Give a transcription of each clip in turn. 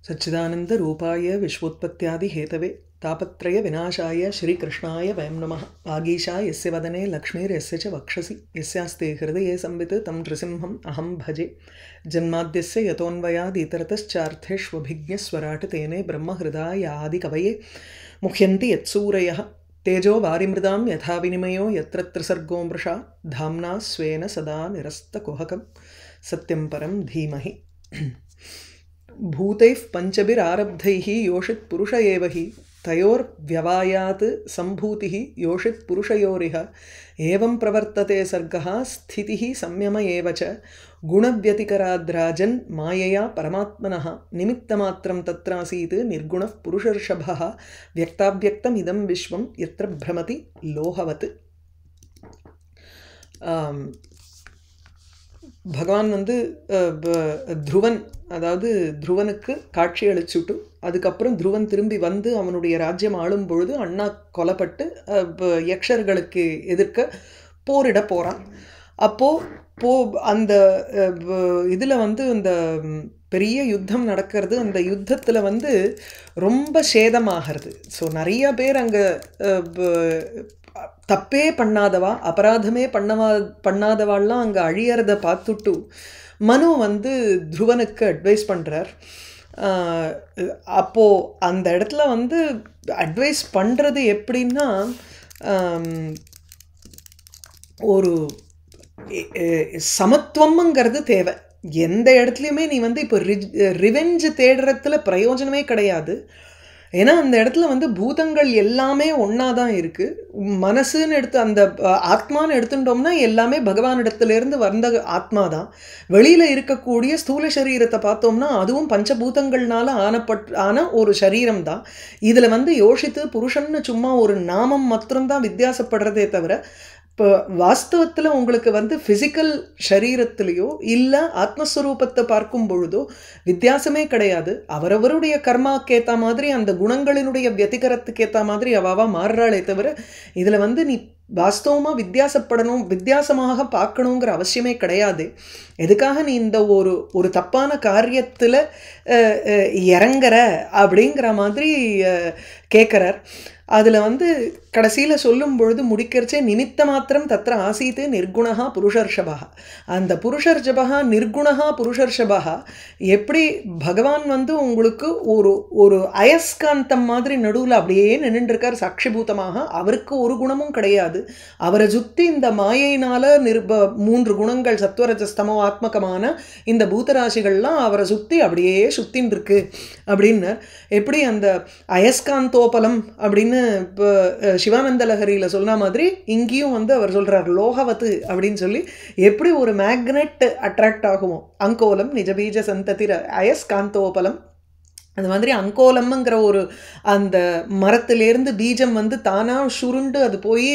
सच्चिदानंद रूपाय विश्वोत्पत्त्यादि Hathaway तापत्रय विनाशाय श्रीकृष्णाय वयं नमः। वागीशा यस्य वदने लक्ष्मीर्यस्य च वक्षसि यस्यास्ते हृदये संवित् तं नृसिंहम् अहं भजे। जन्माद्यस्य यतोऽन्वयादितरतश्चार्थेष्वभिज्ञस्वराट् तेने ब्रह्महृदाय आदिकवये मुह्यन्ति यत्सूरयः। तेजो वारिमृदां यथा विनिमयो यत्र त्रिसर्गो मृषा धाम्ना स्वेन सदा निरस्तकुहकं सत्यं परं धीमहि। भूतैः पञ्चभिरारब्धैः योषित् पुरुष एव हि तयोर्व्यवायात् सम्भूतिः योषित् पुरुषयोरिह एवं प्रवर्तते सर्गः स्थितिः संयम एव च गुणव्यतिकराद्राजन् मायया परमात्मनः निमित्तमात्रं तत्रासीत् निर्गुणः पुरुषर्षभः व्यक्ताव्यक्तमिदं विश्वं यत्र भ्रमति लोहवत्। பகவான் வந்து துருவன், அதாவது துருவனுக்கு காட்சி அளிச்சுட்டு அதுக்கப்புறம் துருவன் திரும்பி வந்து அவனுடைய ராஜ்யம் ஆளும் பொழுது அண்ணா கொல்லப்பட்டு யக்ஷர்களுக்கு எதிர்க்க போரிட போகிறான். அப்போது அந்த இதில் வந்து இந்த பெரிய யுத்தம் நடக்கிறது. அந்த யுத்தத்தில் வந்து ரொம்ப சேதமாகிறது. ஸோ நிறைய பேர் அங்கே தப்பே பண்ணாதவா, அபராதமே பண்ணாதவாள்லாம் அங்கே அழியறதை பார்த்துட்டு மனு வந்து துருவனுக்கு அட்வைஸ் பண்ணுறார். அப்போது அந்த இடத்துல வந்து அட்வைஸ் பண்ணுறது எப்படின்னா, ஒரு சமத்துவம்ங்கிறது தேவை. எந்த இடத்துலையுமே நீ வந்து இப்போ ரிவெஞ்சு தேடுறதுல பிரயோஜனமே கிடையாது. ஏன்னா அந்த இடத்துல வந்து பூதங்கள் எல்லாமே ஒன்றா தான் இருக்குது. மனசுன்னு எடுத்து அந்த ஆத்மான்னு எடுத்துட்டோம்னா எல்லாமே பகவானிடத்துலேருந்து வந்த ஆத்மா தான். வெளியில் இருக்கக்கூடிய ஸ்தூல சரீரத்தை பார்த்தோம்னா அதுவும் பஞ்சபூதங்கள்னால ஆன ஒரு சரீரம் தான். இதில் வந்து யோசித்து புருஷன்னு சும்மா ஒரு நாமம் மாத்திரம்தான் வித்தியாசப்படுறதே தவிர, இப்போ வாஸ்தவத்தில் உங்களுக்கு வந்து ஃபிசிக்கல் சரீரத்திலேயோ இல்லை ஆத்மஸ்வரூபத்தை பார்க்கும் பொழுதோ வித்தியாசமே கிடையாது. அவரவருடைய கர்மாக்கு ஏற்ற மாதிரி அந்த குணங்களினுடைய வியதிகரத்துக்கு ஏற்ற மாதிரி அவாவா மாறுறாளே தவிர இதில் வந்து நீ வாஸ்தவமாக வித்தியாசப்படணும், வித்தியாசமாக பார்க்கணுங்கிற அவசியமே கிடையாது. எதுக்காக நீ இந்த ஒரு தப்பான காரியத்தில் இறங்குற அப்படிங்கிற மாதிரி கேட்குறார். அதில் வந்து கடைசியில் சொல்லும் பொழுது முடிக்கிறச்சே நிமித்த மாத்திரம் தத்திர ஆசீத்து நிர்குணா புருஷர்ஷபா. அந்த புருஷர்ஷபா நிர்குணா புருஷர்ஷபா எப்படி பகவான் வந்து உங்களுக்கு ஒரு அயஸ்காந்தம் மாதிரி நடுவில் அப்படியே நின்றுருக்கார் சாட்சிபூதமாக. அவருக்கு ஒரு குணமும் கிடையாது. அவரை சுற்றி இந்த மாயையினால் 3 குணங்கள் சத்வரஜஸ்தமோ ஆத்மகமான இந்த பூதராசிகள்லாம் அவரை சுற்றி அப்படியே சுத்தின்னு இருக்கு அப்படின்னு. எப்படி அந்த அயஸ்காந்தோபலம் அப்படின்னு இப்போ சிவானந்த லஹரியில் சொன்ன மாதிரி இங்கேயும் வந்து அவர் சொல்கிறார் லோகவத்து அப்படின்னு சொல்லி. எப்படி ஒரு மேக்னெட் அட்ராக்ட் ஆகுமோ அங்கோலம் நிஜபீஜ சந்ததிர அயஸ்காந்தோபலம், அது மாதிரி அங்கோலம்ங்கிற ஒரு அந்த மரத்திலேருந்து பீஜம் வந்து தானாக சுருண்டு அது போய்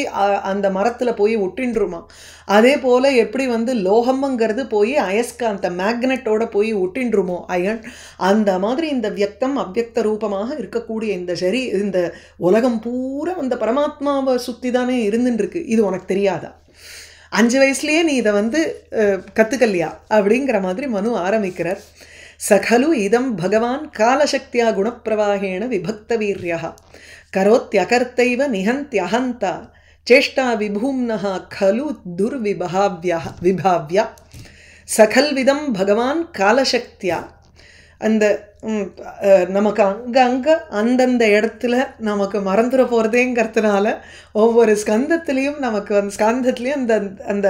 அந்த மரத்தில் போய் ஒட்டின்றுமா. அதே போல் எப்படி வந்து லோகம்ங்கிறது போய் அயஸ்காந்த மேக்னெட்டோட போய் ஒட்டின்றுமோ அயன், அந்த மாதிரி இந்த வியக்தம் அவ்யக்த ரூபமாக இருக்கக்கூடிய இந்த உலகம் பூரா அந்த பரமாத்மாவை சுற்றி தானே இருந்துருக்கு. இது உனக்கு தெரியாதா? 5 வயசுலேயே நீ இதை வந்து கற்றுக்கலையா அப்படிங்கிற மாதிரி மனு ஆரம்பிக்கிறார். சகலு இதம் பகவான் காலசக்தியா குணப்பிரவாகேண விபக்தவீர்யா கரோத்யகர்த்தைவ நிஹந்த்யஹந்தா சேஷ்டா விபூம்னஹ கலு துர்விபாவ்யா. சகல்விதம் பகவான் காலசக்தியா. அந்த நமக்கு அங்கங்கே அந்தந்த இடத்துல நமக்கு மறந்துட போகிறதேங்கிறதுனால ஒவ்வொரு ஸ்கந்தத்துலேயும் நமக்கு அந்த ஸ்கந்தத்துலேயும் அந்த அந்த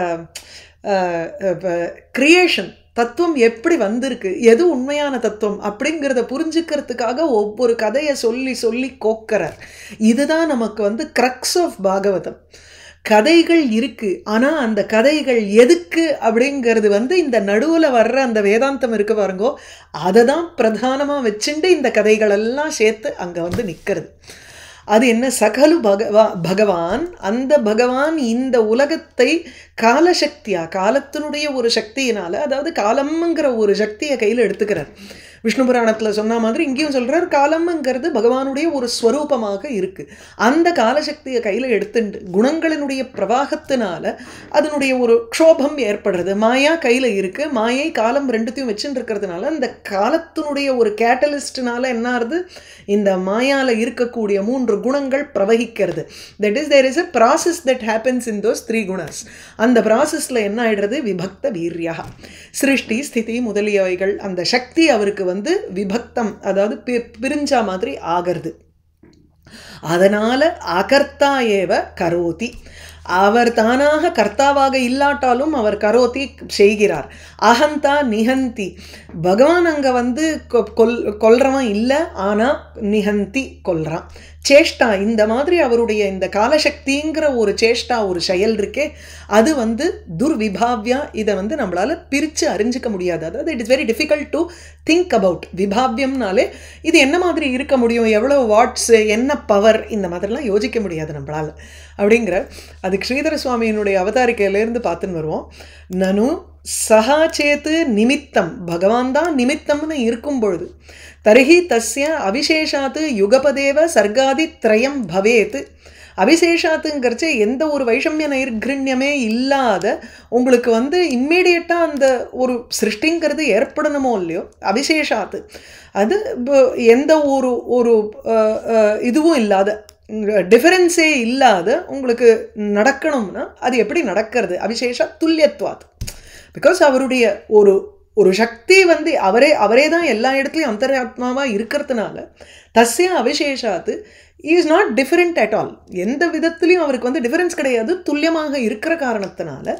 கிரியேஷன் தத்துவம் எப்படி வந்திருக்கு, எது உண்மையான தத்துவம் அப்படிங்கிறத புரிஞ்சுக்கிறதுக்காக ஒவ்வொரு கதையை சொல்லி சொல்லி கோக்கிறார். இதுதான் நமக்கு வந்து கிரக்ஸ் ஆஃப் பாகவதம். கதைகள் இருக்குது, ஆனால் அந்த கதைகள் எதுக்கு அப்படிங்கிறது வந்து இந்த நடுவில் வர்ற அந்த வேதாந்தம் இருக்கு பாருங்கோ, அதை தான் பிரதானமாக வச்சுட்டு இந்த கதைகளெல்லாம் சேர்த்து அங்கே வந்து நிற்கிறது. அது என்ன? சகலு பகவான், அந்த பகவான் இந்த உலகத்தை காலசக்தியா, காலத்தினுடைய ஒரு சக்தியினால், அதாவது காலம்ங்கிற ஒரு சக்தியை கையில் எடுத்துக்கிறார். விஷ்ணு புராணத்தில் சொன்ன மாதிரி இங்கேயும் சொல்கிறார், காலம்ங்கிறது பகவானுடைய ஒரு ஸ்வரூபமாக இருக்குது. அந்த காலசக்தியை கையில் எடுத்துட்டு குணங்களினுடைய பிரவாகத்தினால அதனுடைய ஒரு க்ஷோபம் ஏற்படுறது. மாயா கையில் இருக்குது, மாயை காலம் ரெண்டுத்தையும் வச்சுட்டு இருக்கிறதுனால அந்த காலத்தினுடைய ஒரு கேட்டலிஸ்ட்னால என்ன ஆகுது, இந்த மாயால இருக்கக்கூடிய 3 குணங்கள் பிரவகிக்கிறது. That is there is a process that happens in those 3 குணஸ். அந்த ப்ராசஸில் என்ன ஆயிடுறது, விபக்த வீரியா, சிருஷ்டி ஸ்திதி முதலியவைகள் அந்த சக்தி அவருக்கு வந்து விபக்தம், அதாவது பிரிஞ்சா மாதிரி ஆகிறது. அதனால அகர்த்தா ஏவ கரோதி, அவர் தானாக கர்த்தாவாக இல்லாட்டாலும் அவர் கரோதி செய்கிறார். அகந்தா நிஹந்தி, பகவான் அங்கே வந்து கொல்றவன் இல்லை, ஆனால் நிஹந்தி கொல்றான். சேஷ்டா, இந்த மாதிரி அவருடைய இந்த காலசக்திங்கிற ஒரு சேஷ்டா ஒரு செயல் இருக்கே, அது வந்து துர்விபாவ்யா. இதை வந்து நம்மளால் பிரித்து அறிஞ்சிக்க முடியாது. அதாவது it is very difficult to think about. விபாவ்யம்னாலே இது என்ன மாதிரி இருக்க முடியும், எவ்வளோ வாட்ஸு, என்ன பவர், இந்த மாதிரிலாம் யோசிக்க முடியாது நம்மளால். அப்படிங்கிற அதுக்கு ஸ்ரீதர சுவாமியினுடைய அவதாரிக்கையிலேருந்து பார்த்துன்னு வருவோம். நனு சஹா சேத்து நிமித்தம், பகவான் தான் நிமித்தம்னு இருக்கும் பொழுது, தர்ஹி தஸ்ய அவிசேஷாத்து யுகபதேவ சர்க்காதி த்ரயம் பவேத். அவிசேஷாத்துங்கிறச்சு எந்த ஒரு வைஷமிய நைர்கிரண்யமே இல்லாத உங்களுக்கு வந்து இம்மீடியட்டாக அந்த ஒரு சிருஷ்டிங்கிறது ஏற்படணுமோ இல்லையோ, அவிசேஷாத்து அது எந்த ஒரு ஒரு இதுவும் இல்லாத, டிஃபரன்ஸே இல்லாத உங்களுக்கு நடக்கணும்னா அது எப்படி நடக்கிறது, அவிசேஷ துல்லியத்வாத். பிகாஸ் அவருடைய ஒரு ஒரு சக்தி வந்து அவரே தான் எல்லா இடத்துலையும் அந்தராத்மாவாக இருக்கிறதுனால தஸ்ய அவிசேஷாத்து is not different at all. எந்த விதத்துலையும் அவருக்கு வந்து டிஃபரன்ஸ் கிடையாது. துல்லியமாக இருக்கிற காரணத்தினால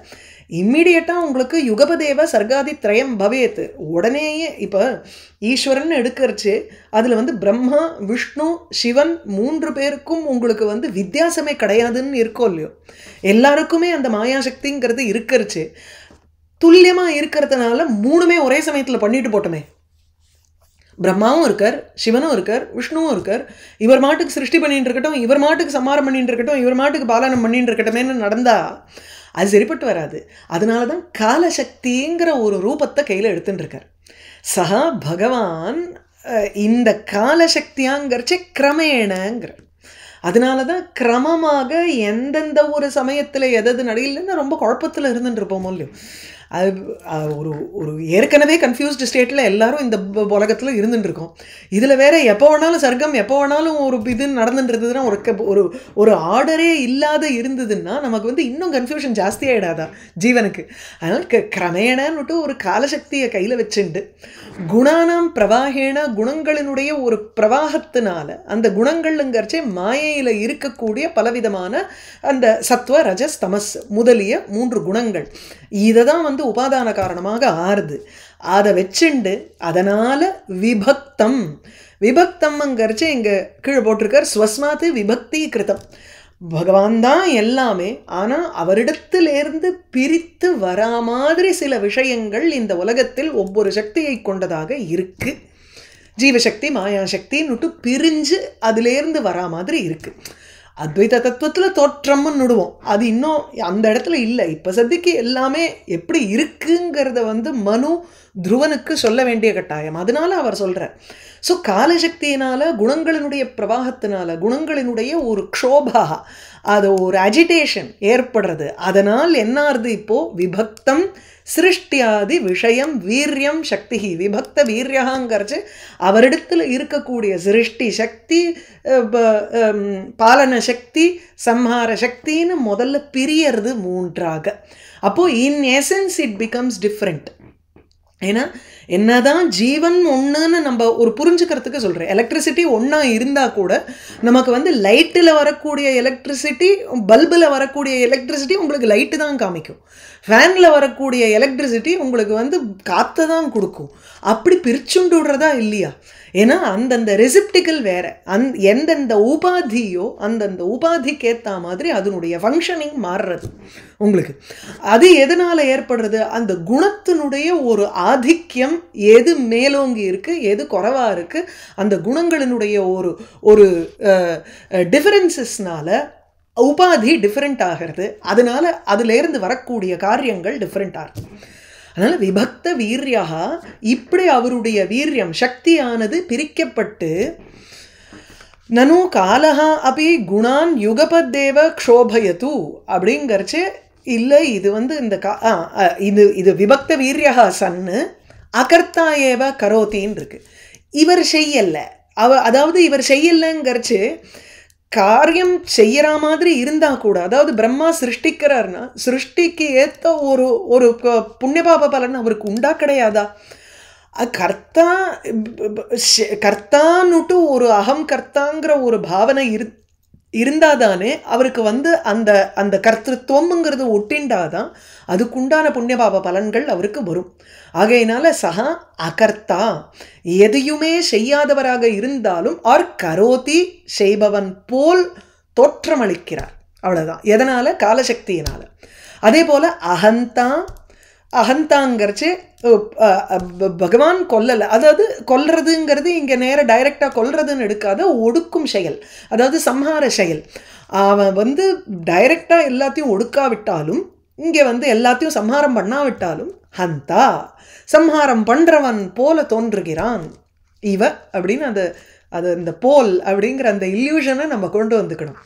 இம்மிடியட்டாக உங்களுக்கு யுகபதேவ சர்க்காதி த்ரயம் பவேத்து. உடனேயே இப்போ ஈஸ்வரன் எடுக்கிறச்சு அதில் வந்து பிரம்மா விஷ்ணு சிவன் 3 பேருக்கும் உங்களுக்கு வந்து வித்தியாசமே கிடையாதுன்னு இருக்கோ இல்லையோ, எல்லாருக்குமே அந்த மாயாசக்திங்கிறது இருக்கிறச்சு. துல்லியமாக இருக்கிறதுனால 3மே ஒரே சமயத்தில் பண்ணிட்டு போட்டோமே. பிரம்மாவும் இருக்கார், சிவனும் இருக்கார், விஷ்ணுவும் இருக்கார். இவர் மாட்டுக்கு சிருஷ்டி பண்ணிட்டு இருக்கட்டும், இவர் மாட்டுக்கு சம்மாரம் பண்ணிட்டு இருக்கட்டும், இவர் மாட்டுக்கு பாலனம் பண்ணிட்டு இருக்கட்டுமேனு நடந்தா அது சரிப்பட்டு வராது. அதனால தான் காலசக்திங்கிற ஒரு ரூபத்தை கையில் எடுத்துட்டு இருக்கார். சஹா பகவான் இந்த காலசக்தியாங்கிறச்சே கிரமேணங்கிற. அதனால தான் கிரமமாக எந்தெந்த ஒரு சமயத்தில் எதாவது நடையில்லைன்னா ரொம்ப குழப்பத்தில் இருந்துட்டு இருப்போமோ இல்லையோ. அது ஒரு ஒரு ஏற்கனவே கன்ஃபியூஸ்டு ஸ்டேட்டில் எல்லாரும் இந்த உலகத்தில் இருந்துட்டு இருக்கோம். இதில் வேற எப்போ வேணாலும் சர்க்கம், எப்போ வேணாலும் ஒரு இது நடந்துட்டு இருந்ததுன்னா, ஒரு ஒரு ஆர்டரே இல்லாத இருந்ததுன்னா நமக்கு வந்து இன்னும் கன்ஃபியூஷன் ஜாஸ்தியாகிடாதா ஜீவனுக்கு. அதனால் கிரமேணன்னுட்டு ஒரு காலசக்தியை கையில் வச்சுண்டு குணானாம் பிரவாகேன, குணங்களினுடைய ஒரு பிரவாகத்தினால அந்த குணங்கள்ங்கிறச்சே மாயையில் இருக்கக்கூடிய பலவிதமான அந்த சத்வ ரஜஸ் தமஸ் முதலிய 3 குணங்கள் இதை தான் வந்து உபாதான காரணமாக ஆறுது. அதை வச்சுண்டு அதனால் விபக்தம், விபக்தம்ங்கிறச்சு இங்கே கீழே போட்டிருக்கார், ஸ்வஸ்மாத்து விபக்தி கிருத்தம். பகவான் தான் எல்லாமே, ஆனால் அவரிடத்திலேருந்து பிரித்து வரா மாதிரி சில விஷயங்கள் இந்த உலகத்தில் ஒவ்வொரு சக்தியை கொண்டதாக இருக்குது. ஜீவசக்தி மாயாசக்தின்னுட்டு பிரிஞ்சு அதிலேருந்து வரா மாதிரி இருக்குது. அத்வைத தத்துவத்தில் தோற்றம்னு நடுவோம், அது இன்னும் அந்த இடத்துல இல்லை. இப்போ சத்திக்கு எல்லாமே எப்படி இருக்குங்கிறத வந்து மனு துருவனுக்கு சொல்ல வேண்டிய கட்டாயம். அதனால அவர் சொல்கிறார். ஸோ காலசக்தியினால் குணங்களினுடைய பிரவாகத்தினால குணங்களினுடைய ஒரு க்ஷோபா, அது ஒரு அஜிடேஷன் ஏற்படுறது. அதனால் என்ன ஆகுது, இப்போது விபக்தம் சிருஷ்டியாதி விஷயம் வீரியம் சக்தி. விபக்த வீரியங்கிறச்சு அவரிடத்தில் இருக்கக்கூடிய சிருஷ்டி சக்தி, பாலன சக்தி, சம்ஹார சக்தின்னு முதல்ல பிரியறது 3ஆக. அப்போது இன் எசன்ஸ் இட் பிகம்ஸ் டிஃப்ரெண்ட். ஏன்னா என்னதான் ஜீவன் ஒன்றுன்னு நம்ம ஒரு புரிஞ்சுக்கிறதுக்கு சொல்கிறேன். எலக்ட்ரிசிட்டி ஒன்றா இருந்தால் கூட நமக்கு வந்து லைட்டில் வரக்கூடிய எலக்ட்ரிசிட்டி, பல்பில் வரக்கூடிய எலக்ட்ரிசிட்டி உங்களுக்கு லைட்டு தான் காமிக்கும். ஃபேனில் வரக்கூடிய எலக்ட்ரிசிட்டி உங்களுக்கு வந்து காற்றை தான் கொடுக்கும். அப்படி பிரிச்சுண்டு விடுறதா இல்லையா? ஏன்னா அந்தந்த ரெசிப்டிக்கல் வேறு, எந்தெந்த உபாதியோ அந்தந்த உபாதிக்கு ஏற்ற மாதிரி அதனுடைய ஃபங்க்ஷனிங் மாறுறது உங்களுக்கு. அது எதனால் ஏற்படுறது, அந்த குணத்தினுடைய ஒரு ஆதிக்கம் எது மேலோங்கி இருக்குது, எது குறைவாக இருக்குது, அந்த குணங்களினுடைய ஒரு ஒரு டிஃபரன்சஸ்னால உபாதி டிஃப்ரெண்ட் ஆகிறது. அதனால் அதிலேருந்து வரக்கூடிய காரியங்கள் டிஃப்ரெண்ட் ஆகுது. அதனால விபக்த வீரியா, இப்படி அவருடைய வீரியம் சக்தியானது பிரிக்கப்பட்டு நனு காலஹா அப்படி குணான் யுகபத்தேவ க்ஷோபயது அப்படிங்கிறச்சு இல்லை. இது வந்து இந்த இது விபக்த வீரியா சன்னு அகர்த்தா ஏவ கரோத்தின்னு இருக்கு. இவர் செய்யல, அதாவது இவர் செய்யலைங்கிறச்சு காரியம் செய்யற மாதிரி இருந்தா கூட, அதாவது பிரம்மா சிருஷ்டிக்கிறார்னா சிருஷ்டிக்கு ஏற்ற ஒரு ஒரு புண்ணியபாப பலன் அவருக்கு உண்டா கிடையாதா? கர்த்தா கர்த்தான்னுட்டு ஒரு அகம் கர்த்தாங்கிற ஒரு பாவனை இருந்தாதானே அவருக்கு வந்து அந்த அந்த கர்த்தத்துவம்ங்கிறது ஒட்டிண்டாதான் அதுக்குண்டான புண்ணியபாப பலன்கள் அவருக்கு வரும். ஆகையினால சகா அகர்த்தா, எதையுமே செய்யாதவராக இருந்தாலும் ஆர் கரோதி, செய்பவன் போல் தோற்றமளிக்கிறார். அவ்வளவுதான். எதனால? காலசக்தியினால. அதே போல அகந்தா, அகந்தாங்கிறச்சு பகவான் கொல்லலை, அதாவது கொல்றதுங்கிறது இங்கே நேர டைரக்டாக கொல்றதுன்னு எடுக்காத ஒடுக்கும் செயல், அதாவது சம்ஹார செயல். அவன் வந்து டைரக்டாக எல்லாத்தையும் ஒடுக்காவிட்டாலும் இங்கே வந்து எல்லாத்தையும் சம்ஹாரம் பண்ணாவிட்டாலும் ஹந்தா, சம்ஹாரம் பண்ணுறவன் போல தோன்றுகிறான் இவ அப்படின்னு அது அது இந்த போல் அப்படிங்கிற அந்த இல்யூஷனை நம்ம கொண்டு வந்துக்கணும்.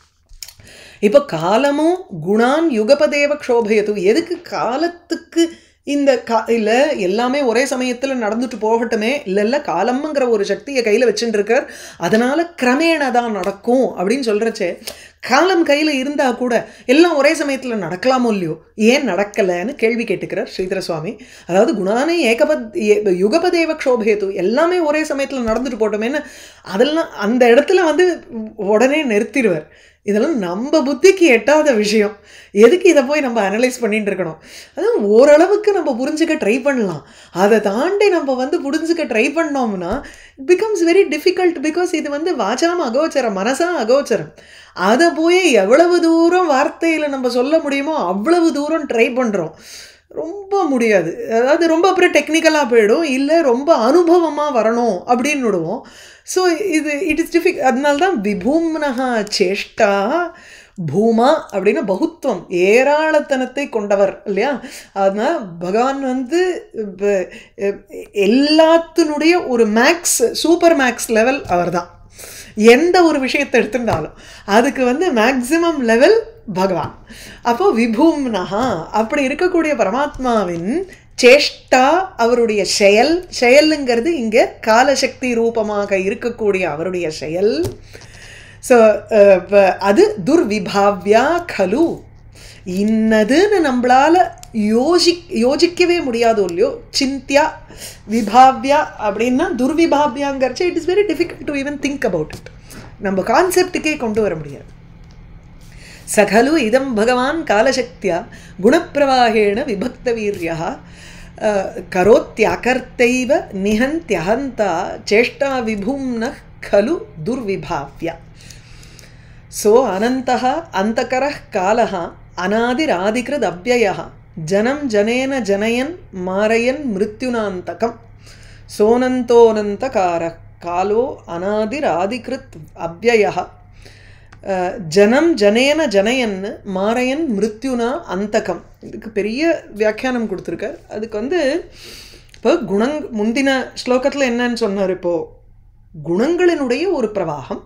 இப்போ காலமும் குணான் யுகபதேவ க்ஷோபயது, எதுக்கு காலத்துக்கு இந்த இல்லை எல்லாமே ஒரே சமயத்தில் நடந்துட்டு போகட்டுமே, இல்லை காலம்ங்கிற ஒரு சக்தியை கையில் வச்சுட்டு இருக்கார், அதனால கிரமேண தான் நடக்கும் அப்படின்னு சொல்கிறச்சே, காலம் கையில் இருந்தால் கூட எல்லாம் ஒரே சமயத்தில் நடக்கலாமோ இல்லையோ, ஏன் நடக்கலைன்னு கேள்வி கேட்டுக்கிறார் ஸ்ரீதர சுவாமி. அதாவது குணானே யுகபதேவ க்ஷோபேது, எல்லாமே ஒரே சமயத்தில் நடந்துட்டு போட்டோமேன்னு அதெல்லாம் அந்த இடத்துல வந்து உடனே நிறுத்திடுவார். இதெல்லாம் நம்ம புத்திக்கு எட்டாத விஷயம், எதுக்கு இதை போய் நம்ம அனலைஸ் பண்ணிட்டு இருக்கணும்? அதுவும் ஓரளவுக்கு நம்ம புரிஞ்சுக்க ட்ரை பண்ணலாம், அதை தாண்டி நம்ம வந்து புரிஞ்சுக்க ட்ரை பண்ணோம்னா it becomes very difficult. Because இது வந்து வாச்சாம அகோச்சரம், மனசா அகோச்சரம். அதை போய் எவ்வளவு தூரம் வார்த்தையில் நம்ம சொல்ல முடியுமோ அவ்வளவு தூரம் ட்ரை பண்ணுறோம், ரொம்ப முடியாது. அதாவது ரொம்ப அப்புறம் டெக்னிக்கலாக போயிடும், இல்லை ரொம்ப அனுபவமாக வரணும் அப்படின்னு விடுவோம். ஸோ இது இட் இஸ் டிஃபிக். அதனால்தான் விபூம்னஹா சேஷ்டா பூமா அப்படின்னா பகுத்துவம், ஏராளத்தனத்தை கொண்டவர் இல்லையா? அதனால் பகவான் வந்து எல்லாத்தினுடைய ஒரு மேக்ஸ், சூப்பர் மேக்ஸ் லெவல் அவர் தான். எந்த ஒரு விஷயத்தை எடுத்துட்டாலும் அதுக்கு வந்து மேக்சிமம் லெவல் பகவான். அப்போ விபூம்னஹா அப்படி இருக்கக்கூடிய பரமாத்மாவின் சேஷ்டா, அவருடைய செயல், செயலுங்கிறது இங்கே காலசக்தி ரூபமாக இருக்கக்கூடிய அவருடைய செயல். ஸோ அது துர்விபாவ்யா கலு, இன்னதுன்னு நம்மளால யோசிக்கவே முடியாதோ இல்லையோ. சிந்தியா விபாவ்யா அப்படின்னா துர்விபாவ்யாங்கிறச்சு it is very difficult to even think about it, நம்ம கான்செப்டுக்கே கொண்டு வர முடியாது. சகலு இதம் பகவான் காலசக்தியா குணப்பிரவாகேண விபக்த வீரியா கரோத்யகர்த்தைவ நிஹந்த்யஹந்தா சேஷ்டா விபூம்ன கலு துர்விபாவ்யா. சோ அனந்தः அந்தகரः காலः அநாதிராதிக்ருத் அவ்யயः ஜனம் ஜனேன ஜனயன் மாரயன் மிருத்யுனாந்தகம். சோனந்தோனந்தகாரः காலோ அநாதிராதிக்ருத் அவ்யயः ஜனம் ஜனேன ஜனயன் மாரயன் மிருத்யுனா அந்தகம். இதுக்கு பெரிய வியாக்கியானம் கொடுத்துருக்கார். அதுக்கு வந்து இப்போ முந்தின ஸ்லோகத்தில் என்னன்னு சொன்னார், இப்போது குணங்களினுடைய ஒரு பிரவாகம்,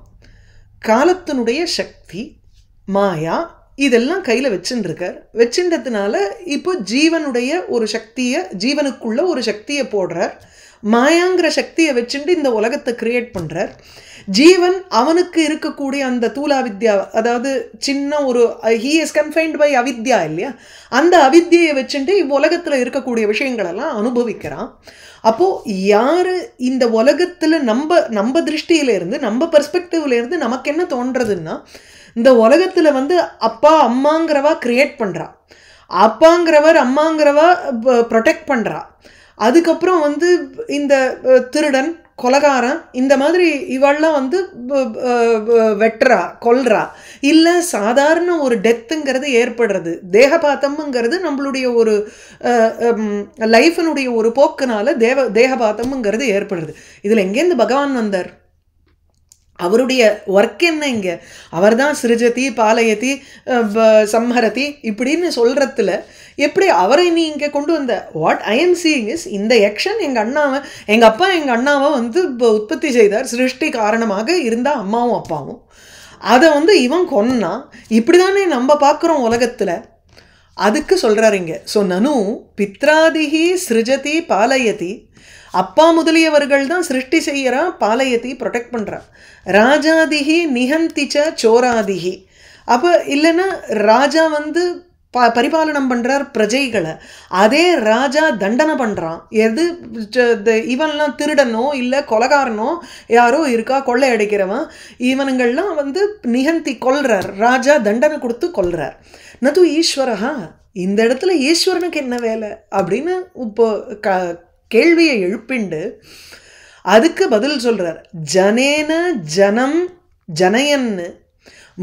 காலத்தினுடைய சக்தி, மாயா, இதெல்லாம் கையில் வச்சுருக்கார். வச்சுன்றதுனால இப்போ ஜீவனுடைய ஒரு சக்தியை, ஜீவனுக்குள்ள ஒரு சக்தியை போடுறார். மாயாங்கிற சக்தியை வச்சுட்டு இந்த உலகத்தை கிரியேட் பண்ணுறார். ஜீவன் அவனுக்கு இருக்கக்கூடிய அந்த தூலா வித்யா, அதாவது சின்ன ஒரு ஹீ இஸ் கன்ஃபைன்ட் பை அவித்யா இல்லையா, அந்த அவித்யை வச்சுட்டு இவ்வுலகத்தில் இருக்கக்கூடிய விஷயங்களெல்லாம் அனுபவிக்கிறான். அப்போது யார் இந்த உலகத்தில் நம்ம திருஷ்டியிலேருந்து, நம்ம பெர்ஸ்பெக்டிவ்லேருந்து நமக்கு என்ன தோன்றதுன்னா, இந்த உலகத்தில் வந்து அப்பா அம்மாங்கிறவா கிரியேட் பண்ணுறா, அப்பாங்கிறவர் அம்மாங்கிறவா ப்ரொடெக்ட் பண்ணுறா, அதுக்கப்புறம் வந்து இந்த திருடன் கொலகாரன் இந்த மாதிரி இவெல்லாம் வந்து வெட்டுறா, கொல்றா, இல்லை சாதாரண ஒரு டெத்துங்கிறது ஏற்படுறது, தேகபாத்தம்ங்கிறது நம்மளுடைய ஒரு லைஃபினுடைய ஒரு போக்குனால தேகபாத்தம்ங்கிறது ஏற்படுறது. இதில் எங்கேருந்து பகவான் வந்தார்? அவருடைய ஒர்க் என்ன இங்க? அவர் தான் சிருஜதி பாலயதி சம்ஹரதி இப்படின்னு சொல்றதுல எப்படி அவரை நீ இங்கே கொண்டு வந்த? What I am seeing is, இந்த யக்ஷன் எங்கள் அப்பா எங்கள் அண்ணாவை வந்து உற்பத்தி செய்தார், சிருஷ்டி காரணமாக இருந்தால் அம்மாவும் அப்பாவும், அதை வந்து இவன் கொன்னா. இப்படி தானே நம்ம பார்க்குறோம் உலகத்தில். அதுக்கு சொல்கிறார் இங்கே. ஸோ நனு பித்ராதிகி சிருஜதி பாலயதி, அப்பா முதலியவர்கள் தான் சிருஷ்டி செய்யறா, பாலயதி ப்ரொடெக்ட் பண்ணுறா. ராஜாதிகி நிஹந்திச்ச சோராதிகி, அப்போ இல்லைன்னா ராஜா வந்து பரிபாலனம் பண்ணுறார் பிரஜைகளை, அதே ராஜா தண்டனை பண்ணுறான். எது இவன்லாம் திருடனோ இல்லை கொலகாரனோ யாரோ இருக்கா கொள்ளை அடிக்கிறவன், இவனுங்கள்லாம் வந்து நிகந்தி கொல்றார், ராஜா தண்டனை கொடுத்து கொல்றார். நது ஈஸ்வரஹா, இந்த இடத்துல ஈஸ்வரனுக்கு என்ன வேலை அப்படின்னு இப்போ கேள்வியை எழுப்பிண்டு அதுக்கு பதில் சொல்றார். ஜனேன ஜனம் ஜனயன்னு,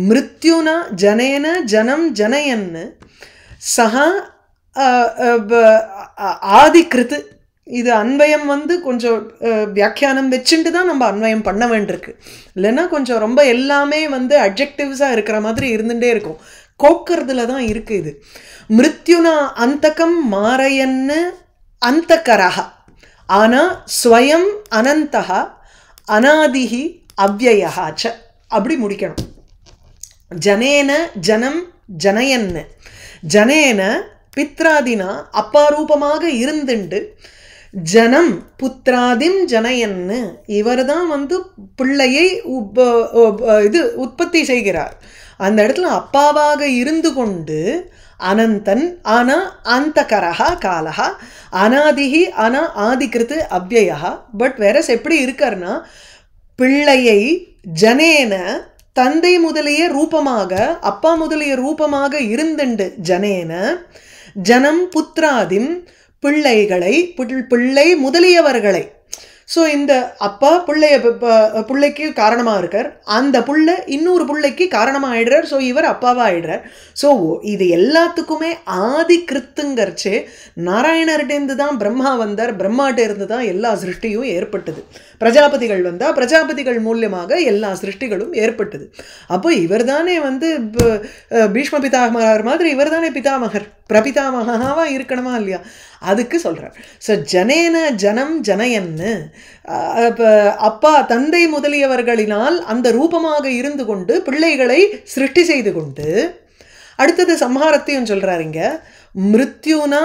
மிருத்யுனா ஜனேன ஜனம் ஜனயன்னு, சஹா ஆதிகிருத்து. இது அன்வயம் வந்து கொஞ்சம் வியாக்கியானம் வச்சுட்டு தான் நம்ம அன்வயம் பண்ண வேண்டியிருக்கு. இல்லைன்னா கொஞ்சம் ரொம்ப எல்லாமே வந்து அட்ஜெக்டிவ்ஸாக இருக்கிற மாதிரி இருந்துகிட்டே இருக்கும். கோக்கிறதுல தான் இருக்கு இது. மிருத்யுனா அந்தகம் மாரையன்னு அந்தகரஹா, ஆனால் ஸ்வயம் அனந்தகா அநாதிகி அவ்யயாச்ச, அப்படி முடிக்கணும். ஜனேன ஜனம் ஜனயன்னு, ஜனேன பித்ராதினா அப்பா ரூபமாக இருந்துண்டு, ஜனம் புத்திராதிம் ஜனயன்னு, இவர் தான் வந்து பிள்ளையை உற்பத்தி செய்கிறார். அந்த இடத்துல அப்பாவாக இருந்து கொண்டு அனந்தன் ஆனா அந்தகரஹா காலஹா, அநாதிகி ஆனா ஆதிகிருத்து அவ்யயா. பட் வேறஸ் எப்படி இருக்காருன்னா, பிள்ளையை ஜனேன தந்தை முதலிய ரூபமாக அப்பா முதலிய ரூபமாக இருந்துண்டு, ஜனேன ஜனம் புத்திராதிம் பிள்ளைகளை பிள்ளை முதலியவர்களை. ஸோ இந்த அப்பா பிள்ளைக்கு காரணமாக இருக்கார், அந்த பிள்ளை இன்னொரு பிள்ளைக்கு காரணமாக ஆயிடுறார். ஸோ இவர் அப்பாவாக ஆயிடுறார். ஸோ இது எல்லாத்துக்குமே ஆதி கிருத்துங்கர்ச்சே நாராயணர்கிட்டேருந்து தான் பிரம்மா வந்தார், பிரம்மாட்ட இருந்து தான் எல்லா சிருஷ்டியும் ஏற்பட்டது. பிரஜாபதிகள் வந்தால் பிரஜாபதிகள் மூலியமாக எல்லா சிருஷ்டிகளும் ஏற்பட்டது. அப்போ இவர் தானே வந்து பீஷ்ம பிதாமகர் மாதிரி இவர் தானே பிதாமகர், பிரபிதாமகாவா இருக்கணுமா இல்லையா? அதுக்கு சொல்கிறார். ஸோ ஜனேன ஜனம் ஜனயன்னு, அப்பா தந்தை முதலியவர்களினால் அந்த ரூபமாக இருந்து கொண்டு பிள்ளைகளை சிருஷ்டி செய்து கொண்டு, அடுத்தது சம்ஹாரத்தையும் சொல்கிறார் இங்க. மிருத்யுனா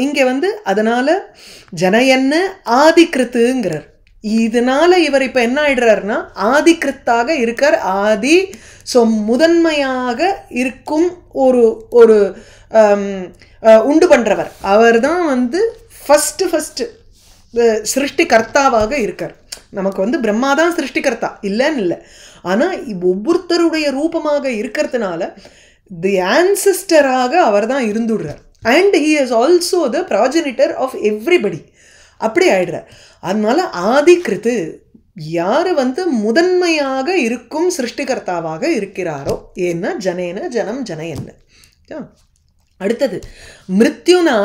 இங்கே வந்து அதனால ஜனயன்னு ஆதிகிருத்துங்கிறார். இதனால இவர் இப்போ என்ன ஆயிடுறாருன்னா ஆதிகிருத்தாக இருக்கார். ஆதி ஸோ முதன்மையாக இருக்கும் ஒரு ஒரு உண்டு பண்ணுறவர். அவர் தான் வந்து ஃபஸ்ட்டு சிருஷ்டிகர்த்தாவாக இருக்கார். நமக்கு வந்து பிரம்மா தான் சிருஷ்டிகர்த்தா இல்லைன்னு இல்லை, ஆனால் ஒவ்வொருத்தருடைய ரூபமாக இருக்கிறதுனால தி ஆன்சிஸ்டராக அவர் தான் இருந்துடுறார். And he is also the progenitor of everybody, அப்படி ஆயிடுறார். அதனால ஆதிகிருத்து யார் வந்து முதன்மையாக இருக்கும் சிருஷ்டிகர்த்தாவாக இருக்கிறாரோ, ஏன்னா ஜனேன ஜனம் ஜனயன்னு. அடுத்தது மிருத்யுனா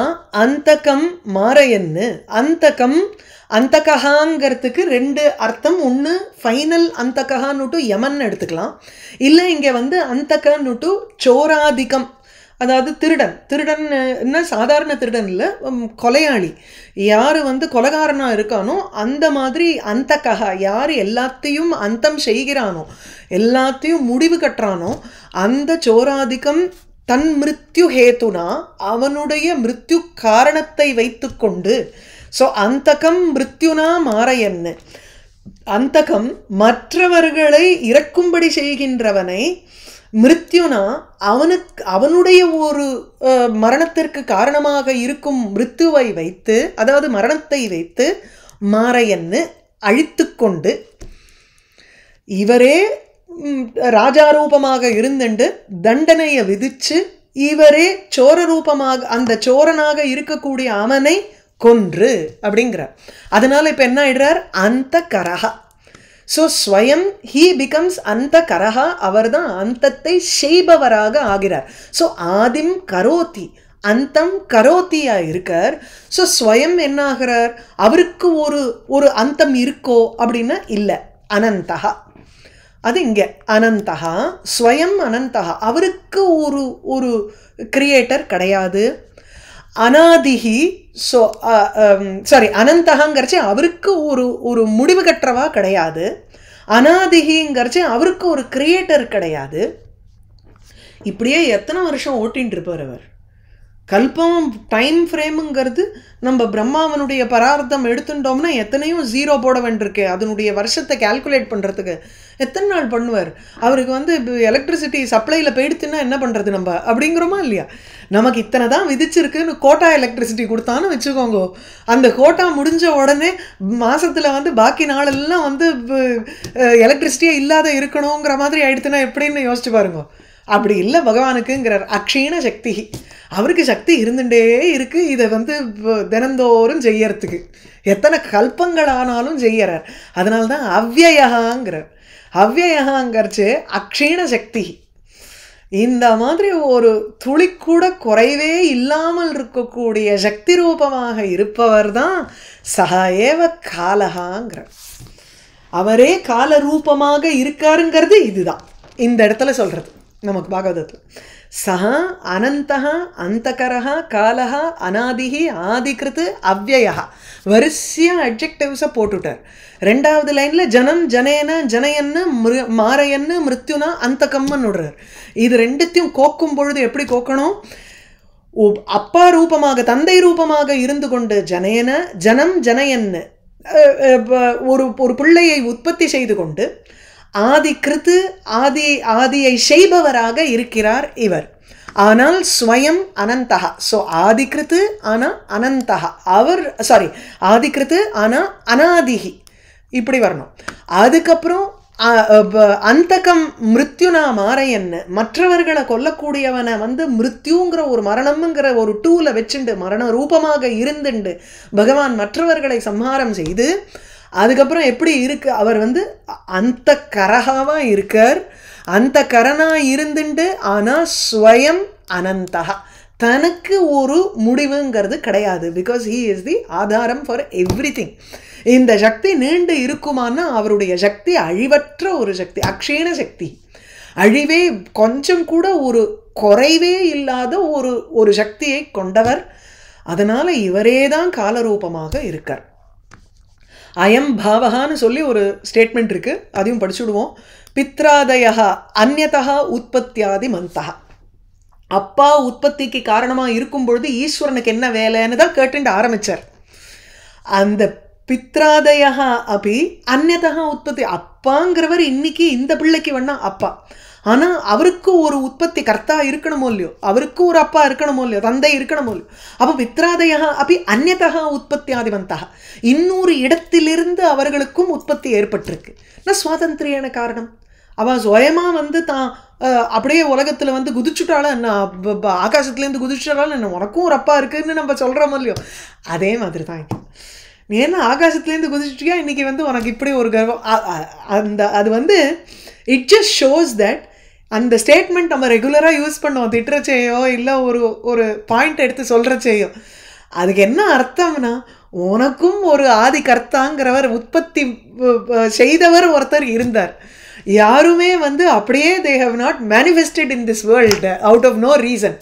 அந்தகம் மாரையன்னு. அந்தகம் அந்தகஹாங்கிறதுக்கு ரெண்டு அர்த்தம். ஒன்று ஃபைனல் அந்தகஹான்னுட்டு யமன் எடுத்துக்கலாம், இல்லை இங்கே வந்து அந்தகன்னுட்டு சோராதிகம், அதாவது திருடன் சாதாரண திருடன் இல்லை, கொலையாளி. யார் வந்து கொலைகாரனாக இருக்கானோ அந்த மாதிரி அந்தகஹா, யார் எல்லாத்தையும் அந்தம் செய்கிறானோ எல்லாத்தையும் முடிவு கட்டுறானோ அந்த சோராதிகம் தன் மிருத்யு ஹேத்துனா அவனுடைய மிருத்யு காரணத்தை வைத்து கொண்டு. ஸோ அந்தகம் மிருத்யுனா மாரையன்னு, அந்தகம் மற்றவர்களை இறக்கும்படி செய்கின்றவனை, மிருத்யுனா அவனுடைய ஒரு மரணத்திற்கு காரணமாக இருக்கும் மிருத்யுவை வைத்து, அதாவது மரணத்தை வைத்து, மாரையன்னு அழித்து கொண்டு, இவரே ராஜாரூபமாக இருந்துண்டு தண்டனையை விதிச்சு இவரே சோர ரூபமாக அந்த சோரனாக இருக்கக்கூடிய அவனை கொன்று அப்படிங்கிறார். அதனால இப்ப என்ன ஆயிடுறார்? அந்த கரஹா. ஸோ ஸ்வயம் ஹீ பிகம்ஸ் அந்த கரஹா, அவர் தான் அந்தத்தை செய்பவராக ஆகிறார். ஸோ ஆதிம் கரோதி அந்தம் கரோத்தியா இருக்கார். ஸோ ஸ்வயம் என்ன ஆகிறார்? அவருக்கு ஒரு அந்தம் இருக்கோ அப்படின்னா இல்லை, அனந்தகா. அது இங்கே அனந்தகா ஸ்வயம் அனந்தகா, அவருக்கு ஒரு ஒரு கிரியேட்டர் கிடையாது. அனாதிகி, ஸோ சாரி அனந்தகாங்கிறச்சு அவருக்கு ஒரு ஒரு முடிவு கற்றவா கிடையாது. அனாதிகிங்கிறச்சு அவருக்கு ஒரு கிரியேட்டர் கிடையாது. இப்படியே எத்தனை வருஷம் ஓட்டின்னு இருப்பார் அவர். கல்பம் டைம் ஃப்ரேமுங்கிறது நம்ம பிரம்மாவனுடைய பரார்த்தம் எடுத்துட்டோம்னா எத்தனையோ ஜீரோ போட வேண்டியிருக்கு. அதனுடைய வருஷத்தை கால்குலேட் பண்ணுறதுக்கு எத்தனை நாள் பண்ணுவார். அவருக்கு வந்து இப்போ எலக்ட்ரிசிட்டி சப்ளையில் போயிடுச்சுன்னா என்ன பண்ணுறது நம்ம அப்படிங்கிறோமா இல்லையா? நமக்கு இத்தனை தான் விதிச்சிருக்குன்னு கோட்டா எலக்ட்ரிசிட்டி கொடுத்தான்னு வச்சுக்கோங்க. அந்த கோட்டா முடிஞ்ச உடனே மாதத்தில் வந்து பாக்கி நாளெல்லாம் வந்து எலக்ட்ரிசிட்டியே இல்லாத இருக்கணுங்கிற மாதிரி ஆயிடுச்சுன்னா எப்படின்னு யோசிச்சு பாருங்க. அப்படி இல்லை பகவானுக்குங்கிறார். அக்ஷீண சக்தி, அவருக்கு சக்தி இருந்துட்டே இருக்கு. இதை வந்து தினந்தோறும் செய்யறதுக்கு எத்தனை கல்பங்கள் ஆனாலும் செய்யறார். அதனால்தான் அவ்யயகாங்கிறார். அவ்யயகாங்கிறச்சு அக்ஷீண சக்தி. இந்த மாதிரி ஒரு துளி கூட குறைவே இல்லாமல் இருக்கக்கூடிய சக்தி ரூபமாக இருப்பவர் தான் சகாயேவ காலகாங்கிறார். அவரே கால ரூபமாக இருக்காருங்கிறது இதுதான் இந்த இடத்துல சொல்றது நமக்கு பாகவதத்தில். சஹா அனந்தஹா அந்தகரஹா காலஹா அநாதிஹி ஆதிகிருத்து அவ்யயா, வரிசையாக அட்ஜெக்டிவ்ஸை போட்டுட்டார். ரெண்டாவது லைனில் ஜனம் ஜனேன ஜனயன்னு மாரையன்னு மிருத்யுனா அந்தகம்னு விடுறார். இது ரெண்டுத்தையும் கோக்கும் பொழுது எப்படி கோக்கணும்? அப்பா ரூபமாக தந்தை ரூபமாக இருந்து கொண்டு ஜனேன ஜனம் ஜனயன்னு ஒரு பிள்ளையை உற்பத்தி செய்து கொண்டு ஆதி கிருத்து ஆதியை செய்பவராக இருக்கிறார் இவர். ஆனால் ஸ்வயம் அனந்தகா. ஸோ ஆதிகிருத்து ஆனால் அனந்தகா அவர், சாரி ஆதிகிருத்து ஆனால் அனாதிகி இப்படி வரணும். அதுக்கப்புறம் அந்தகம் மிருத்யுனா மாரையன்னு, மற்றவர்களை கொல்லக்கூடியவனை வந்து மிருத்யுங்கிற ஒரு மரணம்ங்கிற ஒரு டூலை வச்சுண்டு மரண ரூபமாக இருந்துண்டு பகவான் மற்றவர்களை சம்ஹாரம் செய்து அதுக்கப்புறம் எப்படி இருக்கு அவர் வந்து அந்த கரகாவா இருக்கார். அந்த கரனா இருந்துண்டு ஆனால் ஸ்வயம் அனந்தகா, தனக்கு ஒரு முடிவுங்கிறது கிடையாது. பிகாஸ் ஹீ இஸ் தி ஆதாரம் ஃபார் எவ்ரி திங். இந்த சக்தி நீண்டு இருக்குமானா அவருடைய சக்தி அழிவற்ற ஒரு சக்தி, அக்ஷீண சக்தி, அழிவே கொஞ்சம் கூட ஒரு குறைவே இல்லாத ஒரு சக்தியை கொண்டவர். அதனால இவரே தான் காலரூபமாக இருக்கார். அயம் பாவகான்னு சொல்லி ஒரு ஸ்டேட்மெண்ட் இருக்குது, அதையும் படிச்சுடுவோம். பித்ராதயா அந்யதா உற்பத்தியாதி மந்தா, அப்பா உற்பத்திக்கு காரணமாக இருக்கும் பொழுது ஈஸ்வரனுக்கு என்ன வேலைன்னு தான் கேட்டுட்டு ஆரம்பித்தார். அந்த பித்ராதயா அப்படி அந்யதா உற்பத்தி, அப்பாங்கிறவர் இன்னைக்கு இந்த பிள்ளைக்கு வேணா அப்பா, ஆனால் அவருக்கு ஒரு உற்பத்தி கர்த்தா இருக்கணுமோ இல்லையோ, அவருக்கு ஒரு அப்பா இருக்கணுமோ இல்லையோ, தந்தை இருக்கணுமோ இல்லையோ. அப்போ பித்ராதயா அப்படி அந்யதா உற்பத்தியாதிவந்தா, இன்னொரு இடத்திலிருந்து அவர்களுக்கும் உற்பத்தி ஏற்பட்டிருக்கு. நான் சுவாதந்திரியான காரணம். அவள் சுயமாக வந்து தான் அப்படியே உலகத்தில் வந்து குதிச்சுட்டாலும் என்ன, ஆகாசத்துலேருந்து குதிச்சுட்டாலும் என்ன, உனக்கும் ஒரு அப்பா இருக்குதுன்னு நம்ம சொல்கிறோமோ இல்லையோ, அதே மாதிரி தான் இங்கே. நீ என்ன ஆகாசத்துலேருந்து குதிச்சுட்டியா, இன்றைக்கி வந்து உனக்கு இப்படி ஒரு கர்வம். அது வந்து இட் ஜஸ்ட் ஷோஸ் தட் அந்த ஸ்டேட்மெண்ட் நம்ம ரெகுலராக யூஸ் பண்ணுவோம், திட்டுறச்சேயோ இல்லை ஒரு பாயிண்ட் எடுத்து சொல்கிறச்சேயோ. அதுக்கு என்ன அர்த்தம்னா, உனக்கும் ஒரு ஆதி கர்த்தாங்கிறவர் உற்பத்தி செய்தவர் ஒருத்தர் இருந்தார். யாருமே வந்து அப்படியே they have not manifested in this world out of no reason.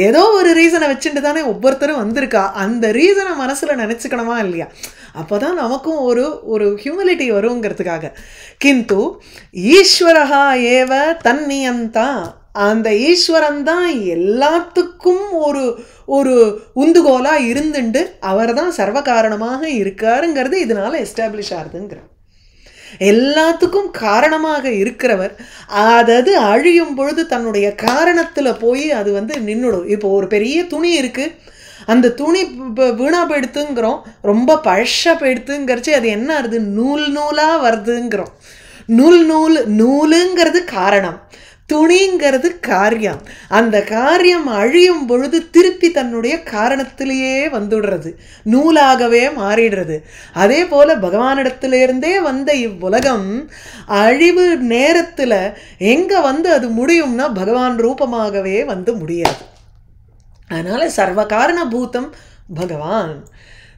ஏதோ ஒரு ரீசனை வச்சுட்டு தானே ஒவ்வொருத்தரும் வந்திருக்கா. அந்த ரீசனை மனசில் நினச்சிக்கணுமா இல்லையா? அப்போ தான் நமக்கும் ஒரு ஹியூமிலிட்டி வருங்கிறதுக்காக. கிந்து ஈஸ்வரஹா ஏவ தன்னியந்தா, அந்த ஈஸ்வரன் தான் எல்லாத்துக்கும் ஒரு உந்துகோலாக இருந்துண்டு அவர் தான் சர்வ காரணமாக இருக்காருங்கிறது இதனால் எஸ்டாப்ளிஷ் ஆகுதுங்கிற. எல்லாத்துக்கும் காரணமாக இருக்கிறவர் அதாவது அழியும் பொழுது தன்னுடைய காரணத்தில் போய் அது வந்து நின்றுடும். இப்போ ஒரு பெரிய துணி இருக்குது, அந்த துணி வீணா போயிடுத்துங்கிறோம், ரொம்ப பழசாக போயிடுத்துங்கிறச்சு அது என்ன ஆகுது, நூலாக வருதுங்கிறோம். நூலுங்கிறது காரணம், துணிங்கிறது காரியம். அந்த காரியம் அழியும் பொழுது திருப்பி தன்னுடைய காரணத்திலேயே வந்துடுறது, நூலாகவே மாறிடுறது. அதே போல் பகவானிடத்திலிருந்தே வந்த இவ்வுலகம் அழிவு நேரத்தில் எங்கே வந்து அது முடியும்னா பகவான் ரூபமாகவே வந்து முடியாது. அதனால் சர்வகாரண பூதம் பகவான்.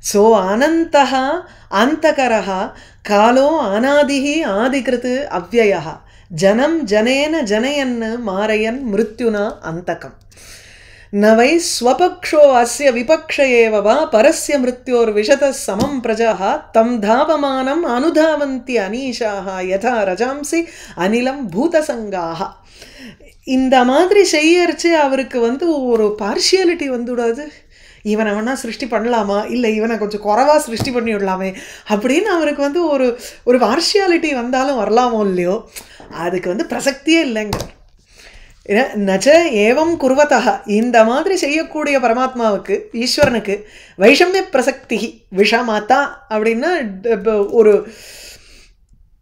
ஸோ அனந்தகா அந்தகரஹா காலோ அநாதிஹி ஆதிகிருத்து அவ்யயா. ஜனம் ஜனேன ஜனயன்னு மாரயன் மிருத்யுனா அந்தகம் நவை ஸ்வபக்ஷோ அஸ்ய விபக்ஷ ஏவ வா பரஸ்ய மிருத்யோர் விஷத சமம் பிரஜாः தம் தாவமானம் அனுதாவந்தி அனீஷாः யதா ரஜாம்சி அனிலம் பூதசங்காः. இந்த மாதிரி செய்யறச்சு அவருக்கு வந்து ஒரு பார்ஷியாலிட்டி வந்துவிடாது. இவனை வேணா சிருஷ்டி பண்ணலாமா, இல்லை இவனை கொஞ்சம் குறைவாக சிருஷ்டி பண்ணி விடலாமே அப்படின்னு அவருக்கு வந்து ஒரு பார்ஷியாலிட்டி வந்தாலும் வரலாமோ இல்லையோ, அதுக்கு வந்து பிரசக்தியே இல்லைங்க. நச்ச ஏவம் குர்வதா, இந்த மாதிரி செய்யக்கூடிய பரமாத்மாவுக்கு ஈஸ்வரனுக்கு வைஷமிய பிரசக்தி விஷமாத்தா அப்படின்னா ஒரு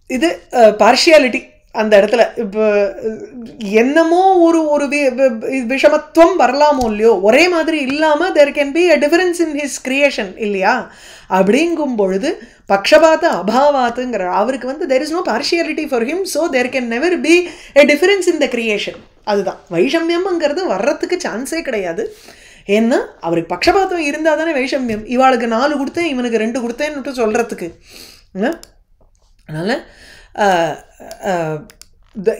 இது பார்ஷியாலிட்டி அந்த இடத்துல இப்போ என்னமோ ஒரு விஷமத்துவம் வரலாமோ இல்லையோ, ஒரே மாதிரி இல்லாமல் there can be a difference in his creation இல்லையா. அப்படிங்கும் பொழுது பக்ஷபாத அபாவாத்துங்கிற அவருக்கு வந்து there is no partiality for him, so there can never be a difference in the creation. அதுதான் வைஷமியம்ங்கிறது வர்றதுக்கு சான்ஸே கிடையாது. ஏன்னா அவருக்கு பக்ஷபாதம் இருந்தால் தானே வைஷமியம். இவாளுக்கு 4 கொடுத்தேன் இவனுக்கு 2 கொடுத்தேன்னு சொல்கிறதுக்கு. அதனால்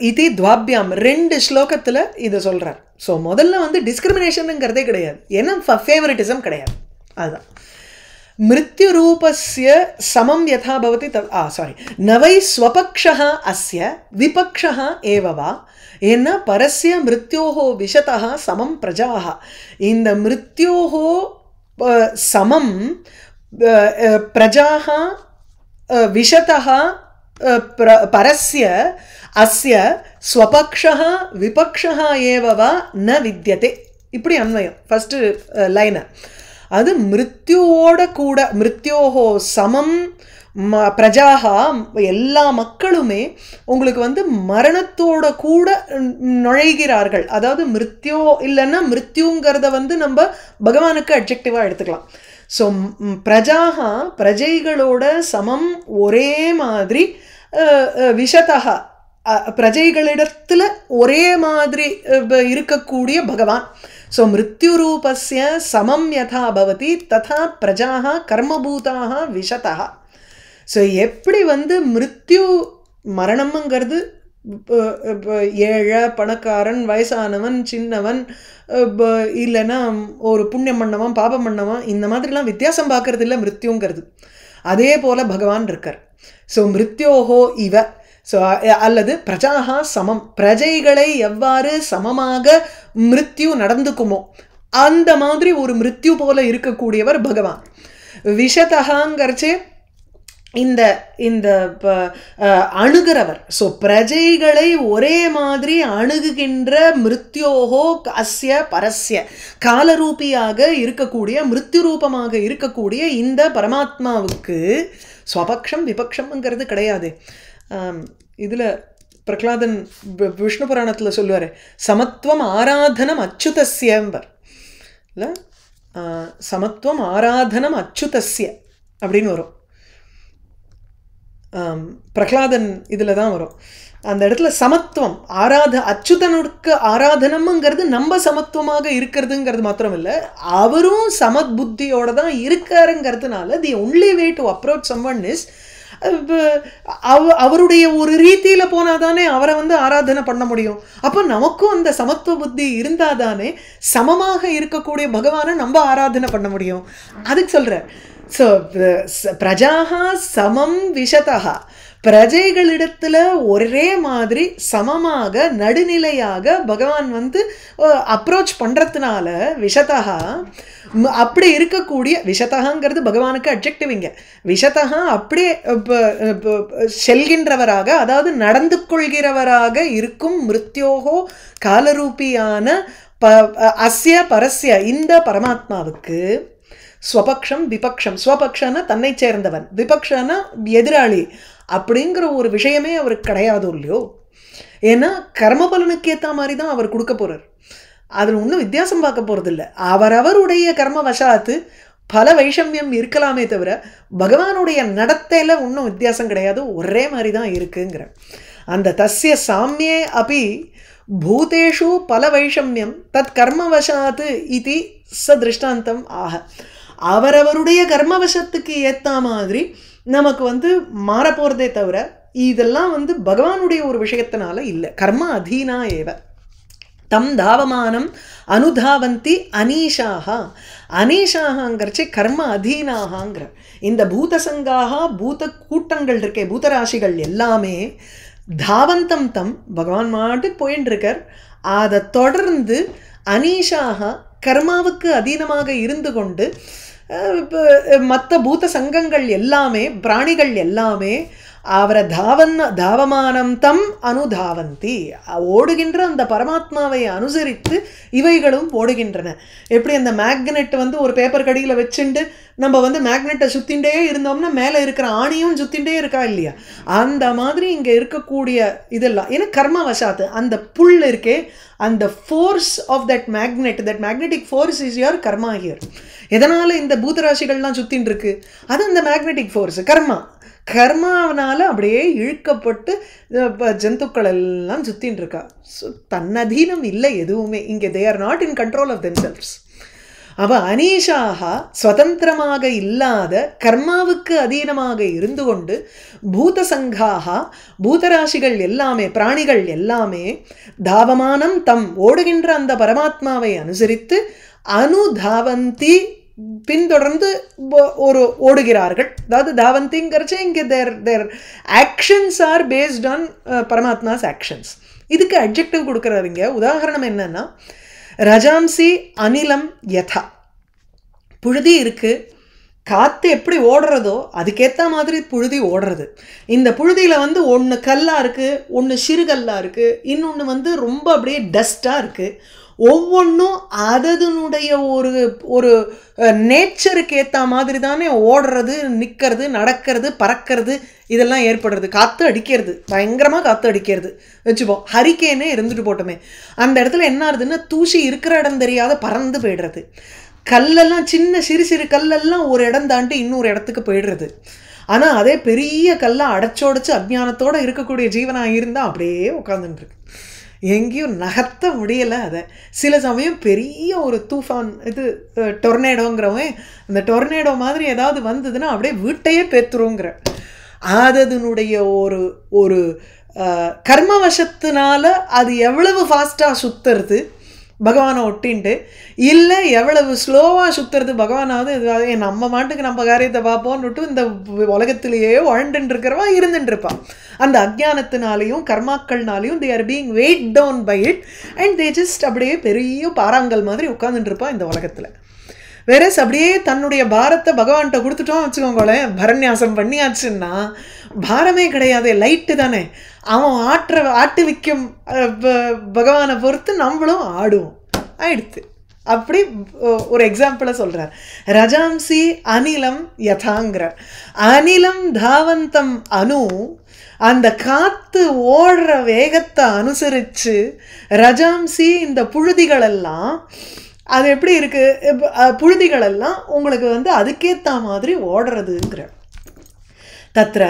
இது துவாபியாம் 2 ஸ்லோகத்தில் இதை சொல்கிறார். ஸோ முதல்ல வந்து டிஸ்கிரிமினேஷனுங்கிறதே கிடையாது, ஏன்னா ஃபேவரட்டிசம் கிடையாது. அதுதான் மிருத்யு ரூபஸ்ய சமம் யதா பவதி சாரி நவை ஸ்வபக்ஷः அஸ்ய விபக்ஷः ஏவ வா ஏன்னா பரஸ்ய மிருத்யோஹோ விஷதः சமம் பிரஜாः. இந்த மிருத்யோஹோ சமம் பிரஜாः விஷதः பரஸ்ய அஸ்ய ஸ்வபக்ஷः விபக்ஷः ஏவ வா ந வித்யதே. இப்படி அன்வயம் ஃபஸ்ட்டு லைனை. அது மிருத்யுவோட கூட மிருத்யோஹோ சமம் பிரஜாகா எல்லா மக்களுமே உங்களுக்கு வந்து மரணத்தோட கூட நுழைகிறார்கள். அதாவது மிருத்யோ இல்லைன்னா மிருத்யுங்கிறத வந்து நம்ம பகவானுக்கு அட்ஜெக்டிவாக எடுத்துக்கலாம். ஸோ பிரஜாகா பிரஜைகளோட சமம் ஒரே மாதிரி விஷதா பிரஜைகளிடத்துல ஒரே மாதிரி இருக்கக்கூடிய பகவான். ஸோ மிருத்யு ரூபஸ்ய சமம் யதா பவதி ததா பிரஜாः கர்மபூதாः விஷதः. ஸோ எப்படி வந்து மிருத்யு மரணம்ங்கிறது ஏழை பணக்காரன் வயசானவன் சின்னவன் இல்லைன்னா ஒரு புண்ணியம் பண்ணவன் பாபம் பண்ணவன் இந்த மாதிரிலாம் வித்தியாசம் பார்க்கறது இல்லை மிருத்யுங்கிறது. அதே போல் பகவான் இருக்கார். ஸோ மிருத்யோஹோ இவ ஸோ அல்லது பிரஜாகா சமம் பிரஜைகளை எவ்வாறு சமமாக மிருத்யு நடந்துக்குமோ அந்த மாதிரி ஒரு மிருத்யு போல இருக்கக்கூடியவர் பகவான். விஷதகாங்கிறச்சே இந்த இந்த அணுகிறவர். ஸோ பிரஜைகளை ஒரே மாதிரி அணுகுகின்ற மிருத்யோகோ அஸ்ய பரஸ்ய காலரூபியாக இருக்கக்கூடிய மிருத்யு ரூபமாக இருக்கக்கூடிய இந்த பரமாத்மாவுக்கு ஸ்வபக்ஷம் விபக்ஷம்ங்கிறது கிடையாது. இதில் பிரகலாதன் விஷ்ணு புராணத்தில் சொல்லுவார் சமத்துவம் ஆராதனம் அச்சுதஸ்யம்பர் இல்லை, சமத்துவம் ஆராதனம் அச்சுதஸ்ய அப்படின்னு வரும். பிரகலாதன் இதில் தான் வரும். அந்த இடத்துல சமத்துவம் அச்சுதனுக்கு ஆராதனம்ங்கிறது நம்ம சமத்துவமாக இருக்கிறதுங்கிறது மாத்திரம் இல்லை, அவரும் சமத் புத்தியோட தான் இருக்காருங்கிறதுனால the only way to approach someone is அவருடைய ஒரு ரீதியில் போனால் தானே அவரை வந்து ஆராதனை பண்ண முடியும். அப்போ நமக்கும் அந்த சமத்துவ புத்தி இருந்தால் தானே சமமாக இருக்கக்கூடிய பகவானை நம்ம ஆராதனை பண்ண முடியும். அதுக்கு சொல்கிறேன். ஸோ பிரஜாகா சமம் விஷதா பிரஜைகளிடத்தில் ஒரே மாதிரி சமமாக நடுநிலையாக பகவான் வந்து அப்ரோச் பண்ணுறதுனால விஷதா அப்படி இருக்கக்கூடிய விஷதகாங்கிறது பகவானுக்கு அட்ஜெக்டிவ். இங்கே விஷதகா அப்படியே செல்கின்றவராக அதாவது நடந்து கொள்கிறவராக இருக்கும் மிருத்யோகோ காலரூபியான அஸ்ய பரஸ்ய இந்த பரமாத்மாவுக்கு ஸ்வபக்ஷம் விபக்ஷம் ஸ்வபக்ஷனா தன்னை சேர்ந்தவன் விபக்ஷனா எதிராளி அப்படிங்கிற ஒரு விஷயமே அவருக்கு கிடையாது இல்லையோ. ஏன்னா கர்மபலனுக்கு ஏற்ற மாதிரி தான் அவர் கொடுக்க போகிறார். அதில் ஒன்றும் வித்தியாசம் பார்க்க போகிறதில்ல. அவரவருடைய கர்ம வசாத்து பல வைஷமியம் இருக்கலாமே தவிர பகவானுடைய நடத்தையில் ஒன்றும் வித்தியாசம் கிடையாது, ஒரே மாதிரி தான் இருக்குங்கிற அந்த தஸ்ய சாமியே அப்படி பூதேஷு பல வைஷமியம் தத் கர்மவசாத்து இது ச திருஷ்டாந்தம் ஆக. அவரவருடைய கர்மவசத்துக்கு ஏற்ற மாதிரி நமக்கு வந்து மாறப்போகிறதே தவிர இதெல்லாம் வந்து பகவானுடைய ஒரு விஷயத்தினால இல்லை. கர்ம அதீனா ஏவ தம் தாவமானம் அனுதாவந்தி அனீஷாக. அனீஷாகங்கிறச்சு கர்ம அதீனாகங்கிற இந்த பூதசங்காக பூத கூட்டங்கள் இருக்கே, பூதராசிகள் எல்லாமே தாவந்தம் தம் பகவான் மாட்டுக்கு போயின்னு இருக்கார். அதை தொடர்ந்து அனீஷாக கர்மாவுக்கு அதீனமாக இருந்து கொண்டு மற்ற பூத சங்கங்கள் எல்லாமே பிராணிகள் எல்லாமே அவரை தாவமானம் தம் அனுதாவந்தி, ஓடுகின்ற அந்த பரமாத்மாவை அனுசரித்து இவைகளும் ஓடுகின்றன. எப்படி அந்த மேக்னெட் வந்து ஒரு பேப்பர் கடியில் வச்சுட்டு நம்ம வந்து மேக்னெட்டை சுத்தின்ண்டே இருந்தோம்னா மேலே இருக்கிற ஆணியும் சுத்தின்ண்டே இருக்கா இல்லையா, அந்த மாதிரி இங்கே இருக்கக்கூடிய இதெல்லாம் ஏன்னா கர்மவசாத்து அந்த புல் இருக்கே, அந்த force of that magnetic force is your karma here. எதனால் இந்த பூதராசிகள்லாம் சுத்தின்னு இருக்கு, அது அந்த மேக்னெட்டிக் ஃபோர்ஸ் கர்மாவனால் அப்படியே இழுக்கப்பட்டு ஜந்துக்கள் எல்லாம் சுத்தின்னு இருக்கா. ஸோ தன்னதீனம் இல்லை எதுவுமே இங்கே. They are not in control of themselves. அவ அனீஷாக சுதந்திரமாக இல்லாத கர்மாவுக்கு அதீனமாக இருந்து கொண்டு பூதசங்காக பூதராசிகள் எல்லாமே பிராணிகள் எல்லாமே தாவமானம் தம் ஓடுகின்ற அந்த பரமாத்மாவை அனுசரித்து அனுதாவந்தி பின்தொடர்ந்து ஒரு ஓடுகிறார்கள். அதாவது தாவந்திங்கிறச்சு இங்கே their actions are based on பரமாத்மாஸ் ஆக்ஷன்ஸ். இதுக்கு அட்ஜெக்டிவ் கொடுக்குறாருங்க. உதாரணம் என்னன்னா ரஜாம்சி அனிலம் யதா. புழுதி இருக்கு, காற்று எப்படி ஓடுறதோ அதுக்கேற்ற மாதிரி புழுதி ஓடுறது. இந்த புழுதியில் வந்து ஒன்று கல்லாக இருக்குது, ஒன்று சிறுகல்லாக இருக்குது, இன்னொன்று வந்து ரொம்ப அப்படியே டஸ்ட்டாக இருக்குது. ஒவ்வொன்றும் அதனுடைய ஒரு ஒரு நேச்சருக்கு ஏற்ற மாதிரி தானே ஓடுறது, நிற்கிறது, நடக்கிறது, பறக்கிறது இதெல்லாம் ஏற்படுறது. காற்று அடிக்கிறது, பயங்கரமாக காற்று அடிக்கிறது வச்சுப்போம். ஹரிக்கேனே இருந்துட்டு போட்டோமே, அந்த இடத்துல என்ன ஆகுதுன்னா தூசி இருக்கிற இடம் தெரியாத பறந்து போய்டுறது. கல்லெல்லாம் சின்ன சிறு கல்லெல்லாம் ஒரு இடம் தாண்டி இன்னொரு இடத்துக்கு போயிடுறது. ஆனால் அதே பெரிய கல்லை அடைச்சோடைச்சு அஜ்ஞானத்தோடு இருக்கக்கூடிய ஜீவனாக இருந்தால் அப்படியே உட்காந்துட்டுருக்கு, எங்கேயும் நகர்த்த முடியலை. அதை சில சமயம் பெரிய ஒரு தூஃபான் இது டொர்னேடோங்கிறவன் அந்த டொர்னேடோ மாதிரி ஏதாவது வந்ததுன்னா அப்படியே வீட்டையே பேத்துருங்கிற அதனுடைய ஒரு ஒரு கர்மவசத்தினால அது எவ்வளவு ஃபாஸ்ட்டாக சுற்றுறது பகவானை ஒட்டின்ட்டு, இல்லை எவ்வளவு ஸ்லோவாக சுற்றுறது பகவானாவது நம்ம மாட்டுக்கு நம்ம காரியத்தை பார்ப்போன்னுட்டு இந்த உலகத்திலேயே வாழ்ந்துட்டு இருக்கிறவா இருந்துட்டுருப்பான். அந்த அஜ்ஞானத்தினாலையும் கர்மாக்கள்னாலையும் they are being weighed down by it and they just அப்படியே பெரிய பாறாங்கல் மாதிரி உட்காந்துட்டுருப்பான் இந்த உலகத்தில். வேறஸ் அப்படியே தன்னுடைய பாரத்தை பகவான்கிட்ட கொடுத்துட்டோம் வச்சுக்கோங்களேன், பரநியாசம் பண்ணியாச்சுன்னா பாரமே கிடையாது, லைட்டு தானே. அவன் ஆட்டு விற்கும் பகவானை பொறுத்து நம்மளும் ஆடுவோம் ஆயிடுத்து. அப்படி ஒரு எக்ஸாம்பிளை சொல்கிறார். ரஜாம்சி அனிலம் யதாங்கிறார். அனிலம் தாவந்தம் அணு, அந்த காற்று ஓடுற வேகத்தை அனுசரித்து ரஜாம்சி இந்த புழுதிகளெல்லாம் அது எப்படி இருக்குது, புழுதிகளெல்லாம் உங்களுக்கு வந்து அதுக்கேற்ற மாதிரி ஓடுறதுங்கிற. தத்ர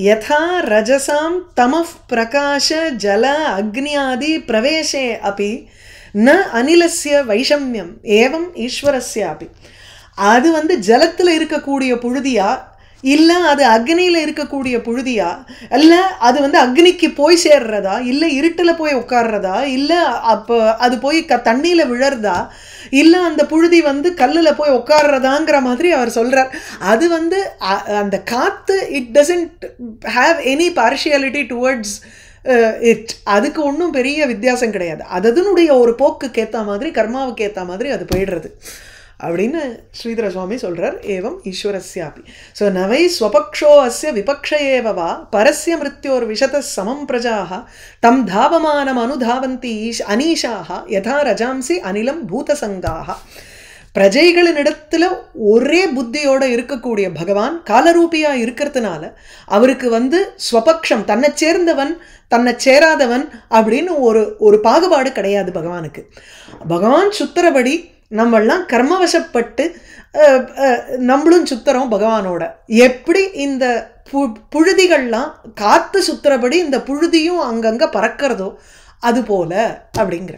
யதா ரஜசாம் தமஃ பிரகாஷ ஜல அக்னியாதி பிரவேசே அப்படி ந அனிலஸ்ய வைஷமியம் ஏவம் ஈஸ்வரஸ்ய அப்படி. அது வந்து ஜலத்தில் இருக்கக்கூடிய புழுதியா, இல்லை அது அக்னியில் இருக்கக்கூடிய புழுதியா, இல்லை அது வந்து அக்னிக்கு போய் சேர்றதா, இல்லை இருட்டில் போய் உட்கார்றதா, இல்லை அப்போ அது போய் தண்ணியில் விழறதா, இல்லை அந்த புழுதி வந்து கல்லில் போய் உட்கார்றதாங்கிற மாதிரி அவர் சொல்கிறார். அது வந்து அந்த காற்று it doesn't have any partiality towards it. அதுக்கு ஒன்றும் பெரிய வித்தியாசம் கிடையாது. அதனுடைய ஒரு போக்குக்கு ஏற்ற மாதிரி கர்மாவுக்கு ஏற்ற மாதிரி அது போயிடுறது அப்படின்னு ஸ்ரீதர சுவாமி சொல்கிறார். ஏவம் ஈஸ்வரஸ்யாபி. ஸோ நவை ஸ்வபக்ஷோ அஸ்ய விபக்ஷ ஏவவா பரஸ்ய மிருத்யோர் விஷத சமம் பிரஜாக தம் தாவமானம் அனுதாவந்தி அனீஷாக யதா ரஜாம்சி அனிலம் பூதசங்காக. பிரஜைகளினிடத்தில் ஒரே புத்தியோடு இருக்கக்கூடிய பகவான் காலரூபியாக இருக்கிறதுனால அவருக்கு வந்து ஸ்வபக்ஷம், தன்னை சேர்ந்தவன் தன்னை சேராதவன் அப்படின்னு ஒரு பாகுபாடு கிடையாது பகவானுக்கு. பகவான் சுத்தரபடி நம்மெல்லாம் கர்மவசப்பட்டு நம்மளும் சுத்துறோம் பகவானோட. எப்படி இந்த புழுதிகள்லாம் காற்று சுத்துறபடி இந்த புழுதியும் அங்கங்கே பறக்கிறதோ அது போல அப்படிங்கிற.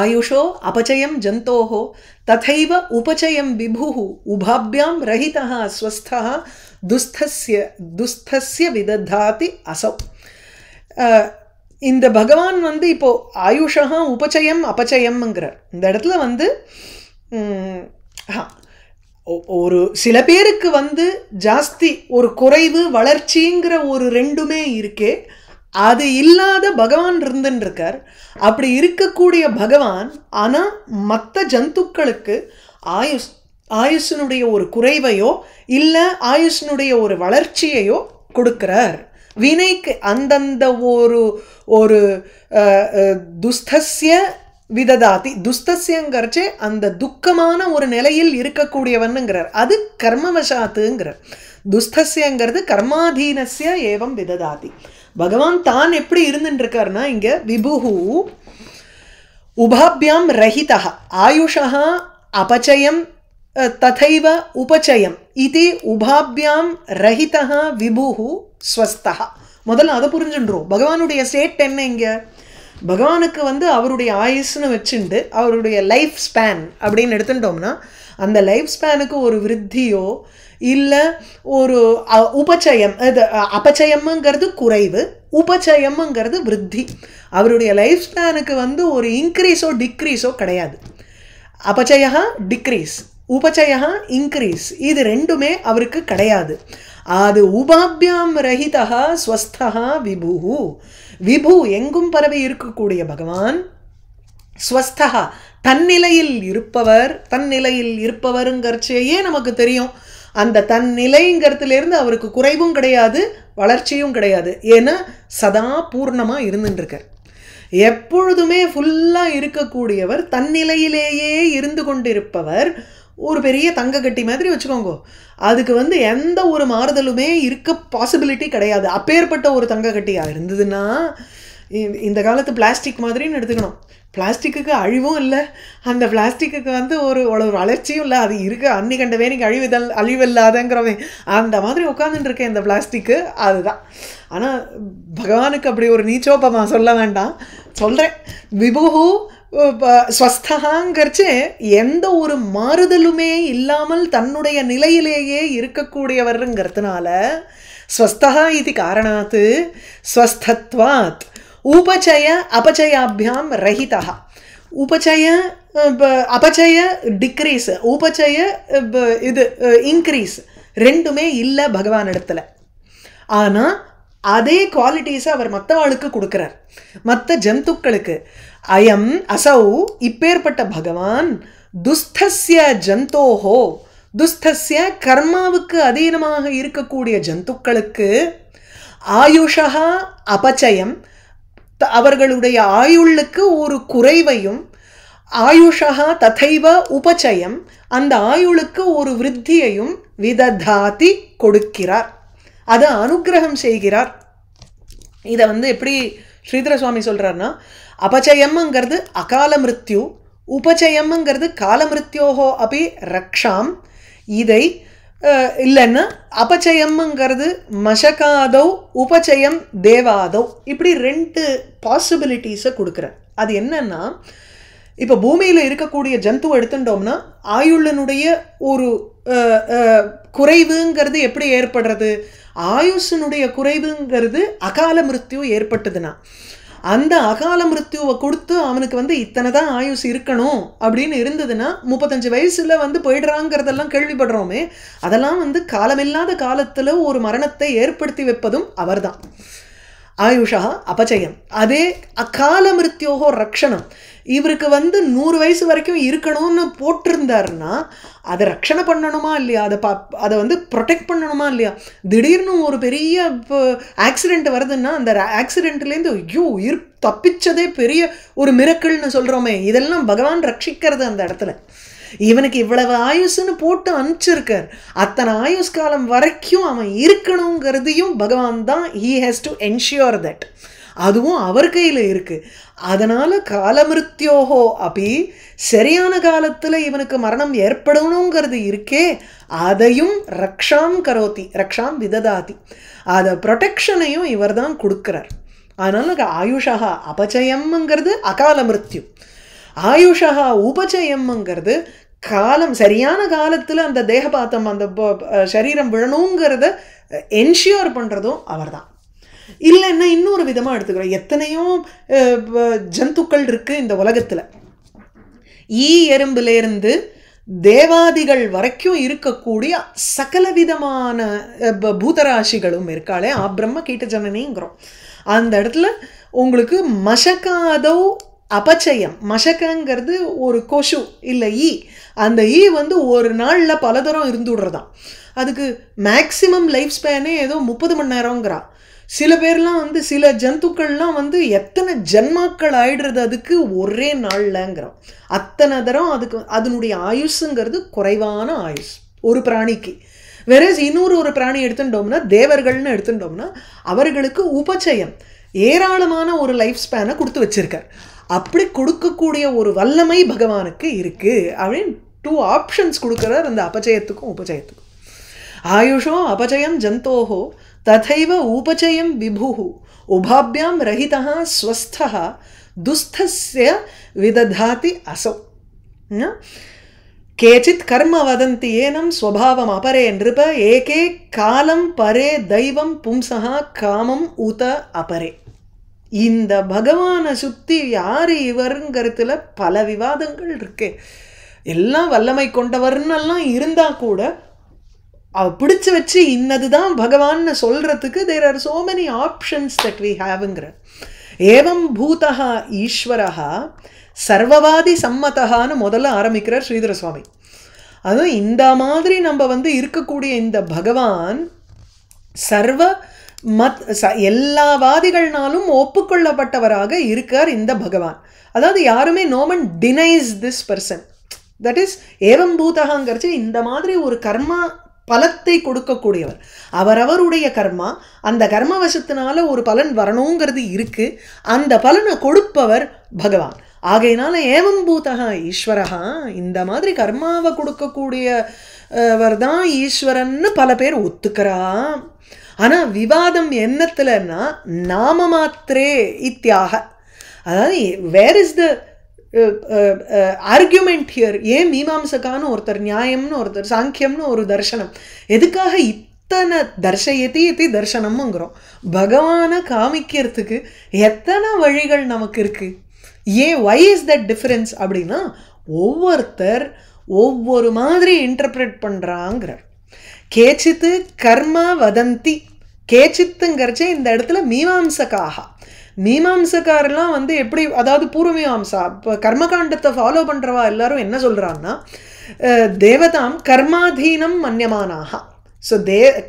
ஆயுஷோ அபச்சயம் ஜந்தோஹோ ததைவ உபச்சயம் விபுஹு உபாபியாம் ரஹிதா ஸ்வஸ்தா துஸ்தஸ்ய விததாதி அசௌ. இந்த பகவான் வந்து இப்போ ஆயுஷா உபச்சயம் அபச்சயம்ங்கிறார். இந்த இடத்துல வந்து ஒரு சில பேருக்கு வந்து ஜாஸ்தி ஒரு குறைவு வளர்ச்சிங்கிற ஒரு ரெண்டுமே இருக்கே, அது இல்லாத பகவான் இருந்துன்னு இருக்கார். அப்படி இருக்கக்கூடிய பகவான் ஆனால் மற்ற ஜந்துக்களுக்கு ஆயுஷனுடைய ஒரு குறைவையோ இல்லை ஆயுஷனுடைய ஒரு வளர்ச்சியையோ கொடுக்கிறார். வினைக்கு அந்தந்த ஒரு துஸ்தஸ்ய விததாதி, துஸ்தஸ்யங்கிறச்சே அந்த துக்கமான ஒரு நிலையில் இருக்கக்கூடியவனுங்கிறார். அது கர்மவசாத்துங்கிறார். துஸ்தஸ்யங்கிறது கர்மாதீனஸ்ய ஏவம் விததாதி. பகவான் தான் எப்படி இருந்துட்டு இருக்காருன்னா இங்க விபுஹு உபாபியாம் ரஹிதா ஆயுஷா அபச்சயம் ததைவ உபச்சயம் இது உபாபியாம் ரஹிதா விபுஹு ஸ்வஸ்தா. முதல்ல அதை புரிஞ்சுன்றோம். பகவானுடைய ஸ்டேட் என்ன இங்க? பகவானுக்கு வந்து அவருடைய ஆயுஸ்ன்னு வச்சுண்டு அவருடைய லைஃப் ஸ்பேன் அப்படின்னு எடுத்துட்டோம்னா அந்த லைஃப் ஸ்பேனுக்கு ஒரு விருத்தியோ இல்லை ஒரு உபச்சயம், இது அபச்சயம்ங்கிறது குறைவு, உபச்சயம்ங்கிறது விருத்தி. அவருடைய லைஃப் ஸ்பேனுக்கு வந்து ஒரு இன்க்ரீஸோ டிக்ரீஸோ கிடையாது. அபச்சயா டிக்ரீஸ், உபச்சயா இன்க்ரீஸ், இது ரெண்டுமே அவருக்கு கிடையாது. அது உபாபியாம் ரஹிதா ஸ்வஸ்தா விபு. விபு எங்கும் பரவி இருக்கக்கூடிய பகவான், ஸ்வஸ்தா தன்னிலையில் இருப்பவர். தன்னிலையில் இருப்பவருங்கிறச்சேயே நமக்கு தெரியும். அந்த தன்னிலைங்கிறதுலேருந்து அவருக்கு குறைவும் கிடையாது வளர்ச்சியும் கிடையாது. ஏன்னா சதா பூர்ணமாக இருந்துட்டுருக்கார். எப்பொழுதுமே ஃபுல்லாக இருக்கக்கூடியவர், தன்னிலையிலேயே இருந்து கொண்டிருப்பவர். ஒரு பெரிய தங்க கட்டி மாதிரி வச்சுக்கோங்க. அதுக்கு வந்து எந்த ஒரு மாறுதலுமே இருக்க பாசிபிலிட்டி கிடையாது. அப்பேற்பட்ட ஒரு தங்க கட்டியாக இருந்ததுன்னா இந்த காலத்து பிளாஸ்டிக் மாதிரின்னு எடுத்துக்கணும். பிளாஸ்டிக்கு அழிவும் இல்லை, அந்த பிளாஸ்டிக்கு வந்து ஒரு வளர்ச்சியும் இல்லை. அது இருக்க அன்னி கண்ட வேணிக்கு அழிவில்லாதங்கிறவன் அந்த மாதிரி உட்காந்துட்டு இருக்கேன் இந்த பிளாஸ்டிக்கு. அதுதான். ஆனால் பகவானுக்கு அப்படி ஒரு நீச்சோப்பமா சொல்ல வேண்டாம், சொல்கிறேன். விபுஹு ஸ்வஸ்தகாங்கிறச்சு எந்த ஒரு மாறுதலுமே இல்லாமல் தன்னுடைய நிலையிலேயே இருக்கக்கூடியவருங்கிறதுனால ஸ்வஸ்தகா இது காரணாத்து ஸ்வஸ்தத்வாத் உபச்சய அபச்சயாபியாம் ரஹிதா. உபச்சய அபச்சய டிக்ரீஸ், உபச்சய இது இன்க்ரீஸ் ரெண்டுமே இல்லை பகவான் இடத்துல. ஆனால் அதே குவாலிட்டிஸை அவர் மற்றவாளுக்கு கொடுக்குறார், மற்ற ஜந்துக்களுக்கு. அயம் அசௌ இப்பேற்பட்ட பகவான் துஸ்தஸ்ய ஜந்தோஹோ, துஸ்தஸ்ய கர்மாவுக்கு அதீனமாக இருக்கக்கூடிய ஜந்துக்களுக்கு ஆயுஷா அபச்சயம், அவர்களுடைய ஆயுளுக்கு ஒரு குறைவையும், ஆயுஷா ததைவ உபச்சயம் அந்த ஆயுளுக்கு ஒரு விருத்தியையும் விததாதி கொடுக்கிறார். அதை அனுகிரகம் செய்கிறார். இதை வந்து எப்படி ஸ்ரீதர சுவாமி சொல்கிறார்னா, அபச்சயம்ங்கிறது அகால மிருத்யு, உபச்சயம்ங்கிறது காலமிருத்யோஹோ அப்படி ரக்ஷாம். இதை இல்லைன்னா அபச்சயம்ங்கிறது மசகாதௌ, உபச்சயம் தேவாதௌ. இப்படி ரெண்டு பாசிபிலிட்டிஸை கொடுக்குறார். அது என்னன்னா, இப்போ பூமியில் இருக்கக்கூடிய ஜந்துவை எடுத்துட்டோம்னா ஆயுள்ளனுடைய ஒரு குறைவுங்கிறது எப்படி ஏற்படுறது? ஆயுஷனுடைய குறைவுங்கிறது அகால மிருத்யு ஏற்பட்டதுன்னா அந்த அகால மிருத்யுவை கொடுத்து அவனுக்கு வந்து இத்தனை தான் ஆயுஷ் இருக்கணும் அப்படின்னு இருந்ததுன்னா 35 வயசுல வந்து போயிடுறாங்கிறதெல்லாம் கேள்விப்படுறோமே, அதெல்லாம் வந்து காலமில்லாத காலத்தில் ஒரு மரணத்தை ஏற்படுத்தி வைப்பதும் அவர்தான். ஆயுஷா அபச்சயம். அதே அகால மிருத்யோகோ ரக்ஷணம். இவருக்கு வந்து 100 வயசு வரைக்கும் இருக்கணும்னு போட்டிருந்தாருன்னா அதை ரக்ஷணை பண்ணணுமா இல்லையா, அதை வந்து ப்ரொடெக்ட் பண்ணணுமா இல்லையா? திடீர்னு ஒரு பெரிய ஆக்சிடெண்ட் வருதுன்னா அந்த ஆக்சிடெண்ட்லேருந்து ஐயோ தப்பிச்சதே பெரிய ஒரு மிரக்கிள்னு சொல்கிறோமே, இதெல்லாம் பகவான் ரட்சிக்கிறது. அந்த இடத்துல இவனுக்கு இவ்வளவு ஆயுசுன்னு போட்டு அனுப்பிச்சிருக்கார். அத்தனை ஆயுஷ் காலம் வரைக்கும் அவன் இருக்கணுங்கிறதையும் பகவான் தான் he has to ensure that. அதுவும் அவர் கையில் இருக்குது. அதனால் காலமிருத்யோஹோ அப்படி சரியான காலத்தில் இவனுக்கு மரணம் ஏற்படணுங்கிறது இருக்கே, அதையும் ரக்ஷாம் கரோதி, ரக்ஷாம் விததாதி, அதை ப்ரொடெக்ஷனையும் இவர் தான் கொடுக்குறார். அதனால் ஆயுஷா அபச்சயம்ங்கிறது அகால மிருத்யு, ஆயுஷா உபச்சயம்ங்கிறது காலம் சரியான காலத்தில் அந்த தேகபாத்தம் அந்த சரீரம் விழணுங்கிறத என்ஷியோர் பண்ணுறதும் அவர் தான். இல்லைன்னா இன்னொரு விதமாக எடுத்துக்கிறோம், எத்தனையோ ஜந்துக்கள் இருக்குது இந்த உலகத்தில். எறும்புலேருந்து தேவாதிகள் வரைக்கும் இருக்கக்கூடிய சகலவிதமான பூதராசிகளும் இருக்காளே, பிரம்ம கீட்ட ஜனனிங்கிறோம். அந்த இடத்துல உங்களுக்கு மசகாதோ அபச்சயம், மசக்கங்கிறது ஒரு கொசு இல்லை அந்த வந்து ஒரு நாளில் பலதரம் இருந்து விடுறதான். அதுக்கு மேக்சிமம் லைஃப் ஸ்பேனே ஏதோ 30 மணி நேரங்கிறா. சில பேர்லாம் வந்து சில ஜந்துக்கள்லாம் வந்து எத்தனை ஜன்மாக்கள் ஆயிடுறது அதுக்கு ஒரே நாள்லங்கிறோம். அத்தனை தரம் அதுக்கு அதனுடைய ஆயுஷுங்கிறது குறைவான ஆயுஷ் ஒரு பிராணிக்கு. வேற இன்னொரு பிராணி எடுத்துட்டோம்னா, தேவர்கள்னு எடுத்துட்டோம்னா அவர்களுக்கு உபச்சயம் ஏராளமான ஒரு லைஃப் ஸ்பேனை கொடுத்து வச்சிருக்கார். அப்படி கொடுக்கக்கூடிய ஒரு வல்லமை பகவானுக்கு இருக்கு அப்படின்னு 2 ஆப்ஷன்ஸ் கொடுக்குறார் அந்த அபச்சயத்துக்கும் உபச்சயத்துக்கும். ஆயுஷோ அபச்சயம் ஜந்தோஹோ ததைவ உபச்சயம் விபுஹு உபாபியாம் ரஹிதா ஸ்வஸ்தா துஸ்தஸ்ய விததாதி அசௌ. கேச்சித் கர்ம வதந்தி ஏனம் ஸ்வபாவம் அபரே நிருப ஏகே காலம் பரே தெய்வம் பும்சா காமம் உத அபரே. இந்த பகவானை சுற்றி யார் இவருங்கிறதுல பல விவாதங்கள் இருக்கு. எல்லாம் வல்லமை கொண்டவர்னெல்லாம் இருந்தால் கூட பிடிச்சி வச்சு இன்னதுதான் பகவான்னு சொல்கிறதுக்கு there are so many options that we ஹாவ்ங்கிற. ஏவம் பூதா ஈஸ்வரா சர்வவாதி சம்மதகான்னு முதல்ல ஆரம்பிக்கிறார் ஸ்ரீதர சுவாமி. அதுவும் இந்த மாதிரி நம்ம வந்து இருக்கக்கூடிய இந்த பகவான் சர்வ எல்லா வாதிகள்னாலும் ஒப்புக்கொள்ளப்பட்டவராக இருக்கார் இந்த பகவான். அதாவது யாருமே no man denies this person. That is ஏவம் பூதகாங்கிறச்சு இந்த மாதிரி ஒரு கர்மா பலத்தை கொடுக்கக்கூடியவர். அவரவருடைய கர்மா, அந்த கர்மவசத்தினால ஒரு பலன் வரணுங்கிறது இருக்கு. அந்த பலனை கொடுப்பவர் பகவான். ஆகையினால ஏவம் பூதகா ஈஸ்வரகா, இந்த மாதிரி கர்மாவை கொடுக்கக்கூடியவர் தான் ஈஸ்வரன்னு பல பேர் ஒத்துக்கிறா. ஆனால் விவாதம் என்னத்துலன்னா நாம மாத்திரே இத்தியாக. அதாவது where is the argument here? ஏன் மீமாம்சகான்னு ஒருத்தர், நியாயம்னு ஒருத்தர், சாங்கியம்னு ஒரு தர்சனம், எதுக்காக இத்தனை தர்ஷயதி இது தர்சனம்ங்கிறோம்? பகவானை காமிக்கிறதுக்கு எத்தனை வழிகள் நமக்கு இருக்குது. ஏன் ஒய் இஸ் தட் டிஃப்ரென்ஸ் அப்படின்னா ஒவ்வொருத்தர் ஒவ்வொரு மாதிரி இன்டர்பிரேட் பண்ணுறாங்கிறார். கேச்சித்து கர்ம வதந்தி, கேச்சித்துங்கிறச்சே இந்த இடத்துல மீமாம்சகாக. மீமாம்சக்காரெல்லாம் வந்து எப்படி, அதாவது பூர்வமீமாம்சா இப்போ கர்மகாண்டத்தை ஃபாலோ பண்ணுறவா எல்லாரும் என்ன சொல்கிறான்னா, தேவதாம் கர்மாதீனம் மன்யமானாக. ஸோ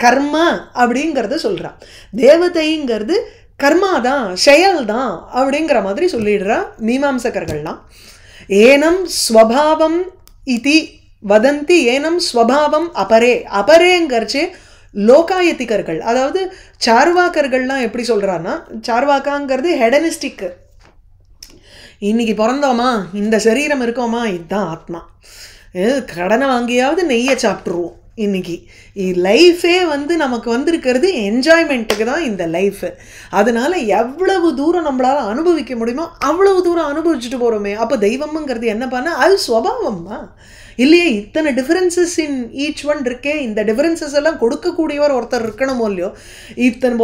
கர்ம அப்படிங்கிறத சொல்கிறான். தேவதைங்கிறது கர்மா தான், செயல் தான் அப்படிங்கிற மாதிரி சொல்லிடுறா மீமாம்சகர்கள்லாம். ஏனம் ஸ்வபாவம் இதி வதந்தி ஏனம் ஸ்வபாவம் அபரே. அபரேங்கிறச்சே லோகாயத்திகர்கள், அதாவது சார்வாக்கர்கள்லாம் எப்படி சொல்கிறான்னா, சார்வாக்காங்கிறது ஹெடனிஸ்டிக்கு. இன்னைக்கு பிறந்தோமா, இந்த சரீரம் இருக்கோமா, இதுதான் ஆத்மா, கடனை வாங்கியாவது நெய்யை சாப்பிட்ருவோம். இன்னைக்கு லைஃபே வந்து நமக்கு வந்திருக்கிறது என்ஜாய்மெண்ட்டுக்கு தான் இந்த லைஃபு. அதனால எவ்வளவு தூரம் நம்மளால் அனுபவிக்க முடியுமோ அவ்வளவு தூரம் அனுபவிச்சுட்டு போகிறோமே. அப்போ தெய்வம்ங்கிறது என்ன பண்ண, அது ஸ்வபாவம்மா இல்லையே? இத்தனை டிஃப்ரென்சஸ் இன் ஈச் ஒன் இருக்கே. இந்த டிஃப்ரென்சஸ் எல்லாம் கொடுக்கக்கூடியவர் ஒருத்தர் இருக்கணுமோ இல்லையோ?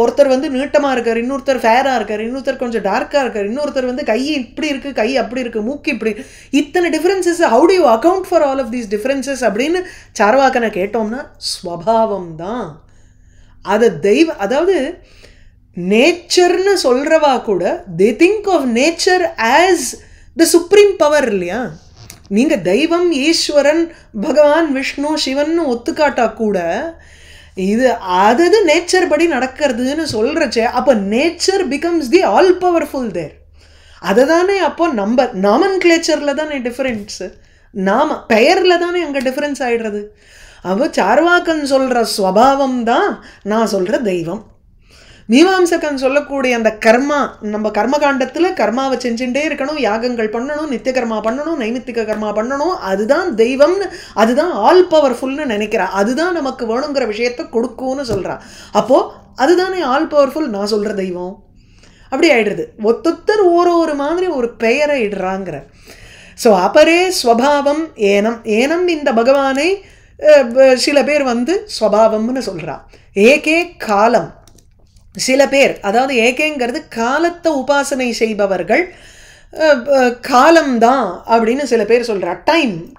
ஒருத்தர் வந்து நீட்டமாக இருக்கார், இன்னொருத்தர் ஃபேராக இருக்கார், இன்னொருத்தர் கொஞ்சம் டார்க்காக இருக்கார், இன்னொருத்தர் வந்து கை இப்படி இருக்குது, கை அப்படி இருக்குது, மூக்கு இப்படி, இத்தனை differences, how do you account for all of these differences அப்படின்னு சார்வாக்கனை கேட்டோம்னா ஸ்வபாவம் தான் அது. அதாவது நேச்சர்னு சொல்கிறவா கூட they think of nature as the supreme power இல்லையா? நீங்கள் தெய்வம், ஈஸ்வரன், பகவான், விஷ்ணு, சிவன் ஒத்துக்காட்டா கூட இது அது நேச்சர் படி நடக்கிறதுன்னு சொல்கிறச்சே, அப்போ nature becomes the all powerful there. அதை தானே அப்போ நம்ம நாமன் கிளேச்சரில் தானே டிஃப்ரென்ஸு, பெயரில் தானே அங்கே டிஃப்ரென்ஸ் ஆகிடுறது. அப்போ சார்வாக்கன் சொல்கிற ஸ்வபாவம் தான் நான் சொல்கிற தெய்வம். மீமாம்சகன் சொல்லக்கூடிய அந்த கர்மா, நம்ம கர்மகாண்டத்தில் கர்மாவை செஞ்சுட்டே இருக்கணும், யாகங்கள் பண்ணணும், நித்திய கர்மா பண்ணணும், நைமித்திக கர்மா பண்ணணும், அதுதான் தெய்வம்னு, அதுதான் ஆல் பவர்ஃபுல்னு நினைக்கிறா, அதுதான் நமக்கு வேணுங்கிற விஷயத்த கொடுக்கும்னு சொல்கிறா. அப்போது அதுதானே ஆல் பவர்ஃபுல் நான் சொல்கிற தெய்வம். அப்படி ஆயிடுறது. ஒத்தொத்தர் ஒரு மாதிரி ஒரு பெயரை இடுறாங்கிற. ஸோ அபரே ஸ்வபாவம் ஏனம். ஏனம் இந்த பகவானை சில பேர் வந்து ஸ்வபாவம்னு சொல்றா. ஏகே காலம், சில பேர், அதாவது ஏகேங்கிறது காலத்தை உபாசனை செய்பவர்கள், காலம்தான் அப்படின்னு சில பேர் சொல்கிறா.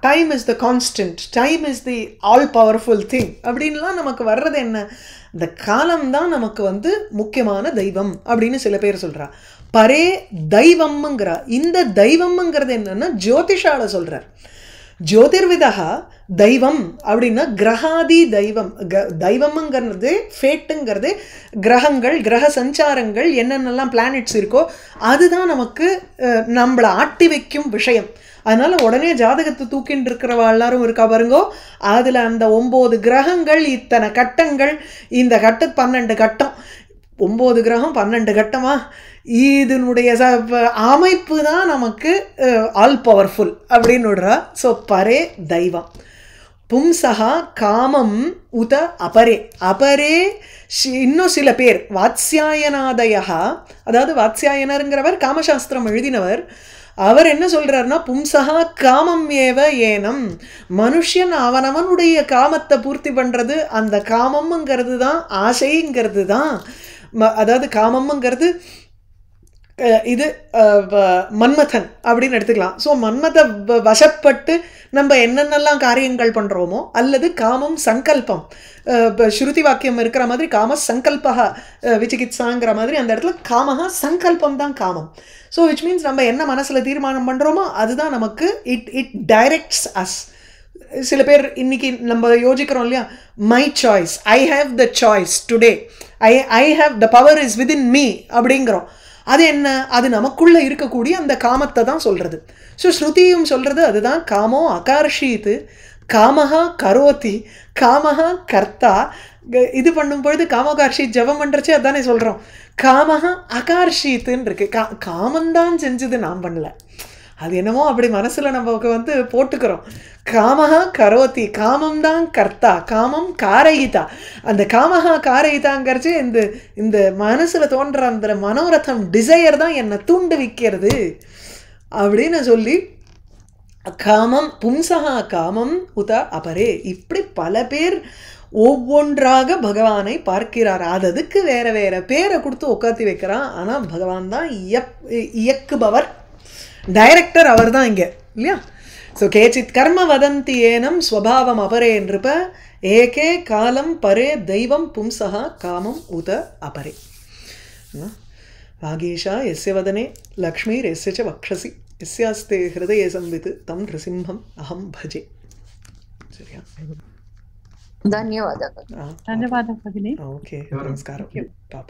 Time is the constant, time is the all powerful thing அப்படின்லாம் நமக்கு வர்றது என்ன, இந்த காலம்தான் நமக்கு வந்து முக்கியமான தெய்வம் அப்படின்னு சில பேர் சொல்கிறா. பரே தெய்வம்ங்கிறா. இந்த தெய்வம்ங்கிறது என்னன்னா ஜோதிஷால சொல்கிறார். ஜோதிர்விதா தெய்வம் அப்படின்னா கிரகாதி தெய்வம். தெய்வம்ங்கிறது ஃபேட்டுங்கிறது கிரகங்கள், கிரக சஞ்சாரங்கள், என்னென்னலாம் பிளானட்ஸ் இருக்கோ அதுதான் நமக்கு நம்மளை ஆட்டி வைக்கும் விஷயம். அதனால உடனே ஜாதகத்தை தூக்கின்னு இருக்கிறவா எல்லாரும் இருக்கா பாருங்கோ, அதில் அந்த 9 கிரகங்கள், இத்தனை கட்டங்கள், இந்த 12 கட்டம், 9 கிரகம் 12 கட்டமா, இதனுடைய அமைப்பு தான் நமக்கு ஆல் பவர்ஃபுல் அப்படின்னு விடுறா. ஸோ பரே தெய்வம். பும்சகா காமம் உத அபரே. அபரே இன்னும் சில பேர் வாத்ஸ்யாயனாதயா, அதாவது வாத்ஸ்யாயனருங்கிறவர் காமசாஸ்திரம் எழுதினவர். அவர் என்ன சொல்றாருன்னா பும்சகா காமம் ஏவ ஏனம். மனுஷன் அவனவனுடைய காமத்தை பூர்த்தி பண்றது, அந்த காமம்ங்கிறது தான் ஆசைங்கிறது தான். அதாவது காமம்ங்கிறது இது மன்மதன் அப்படின்னு எடுத்துக்கலாம். ஸோ மன்மத வசப்பட்டு நம்ம என்னென்னலாம் காரியங்கள் பண்ணுறோமோ, அல்லது காமம் சங்கல்பம், ஸ்ருதி வாக்கியம் இருக்கிற மாதிரி காம சங்கல்பா விசிகித்சாங்கிற மாதிரி அந்த இடத்துல காமஹா சங்கல்பம் தான் காமம். ஸோ விச் மீன்ஸ் நம்ம என்ன மனசில் தீர்மானம் பண்ணுறோமோ அதுதான் நமக்கு இட் டைரக்ட்ஸ் அஸ். சில பேர் இன்னைக்கு நம்ம யோசிக்கிறோம் இல்லையா, my choice, I have the choice today, I have the power is within me அப்படிங்கிறோம். அது என்ன, அது நமக்குள்ளே இருக்கக்கூடிய அந்த காமத்தை தான் சொல்கிறது. ஸோ ஸ்ருதியும் சொல்கிறது அதுதான். காமோ அகார்ஷீத்து, காமஹா கரோதி, காமஹா கர்த்தா. இது பண்ணும்பொழுது காமோகார்ஷீத் ஜபம் பண்ணுறச்சே அதுதானே சொல்கிறோம். காமஹா அகார்ஷீத்துன்னு இருக்கு. காமந்தான் செஞ்சது, நான் பண்ணல. அது என்னமோ அப்படி மனசில் நமக்கு வந்து போட்டுக்கிறோம். காமஹா கரோதி, காமம்தான் கர்த்தா, காமம் காரயிதா. அந்த காமஹா காரயிதாங்கிறச்சு இந்த மனசில் தோன்ற அந்த மனோரதம், டிசையர் தான் என்னை தூண்டு வைக்கிறது அப்படின்னு சொல்லி காமம் பும்சகா காமம் உத அபரே. இப்படி பல பேர் ஒவ்வொன்றாக பகவானை பார்க்கிறார். அதுக்கு வேற வேற பேரை கொடுத்து உட்காத்தி வைக்கிறான். ஆனால் பகவான் தான் இயக்குபவர், டைரக்டர் அவர் தான் இங்கே இல்லையா. ஸோ கேச்சித் கர்ம வதந்தி ஏனம் ஸ்வபாவம் அபரே என்றுப்ப ஏகே காலம் பரே தெய்வம் பும்சகா காமம் உத அபரே. வாகீஷா எஸ்ய வதனே லக்ஷ்மீர் எஸ்ய ச வக்ஷசி எஸ்யாஸ்தே ஹிருதயே சம்வித் தம் நிருசிம்ஹம் அஹம் பஜே. சரியா? ಧನ್ಯವಾದಗಳು. ಓಕೆ, ನಮಸ್ಕಾರ ಪಾಪ.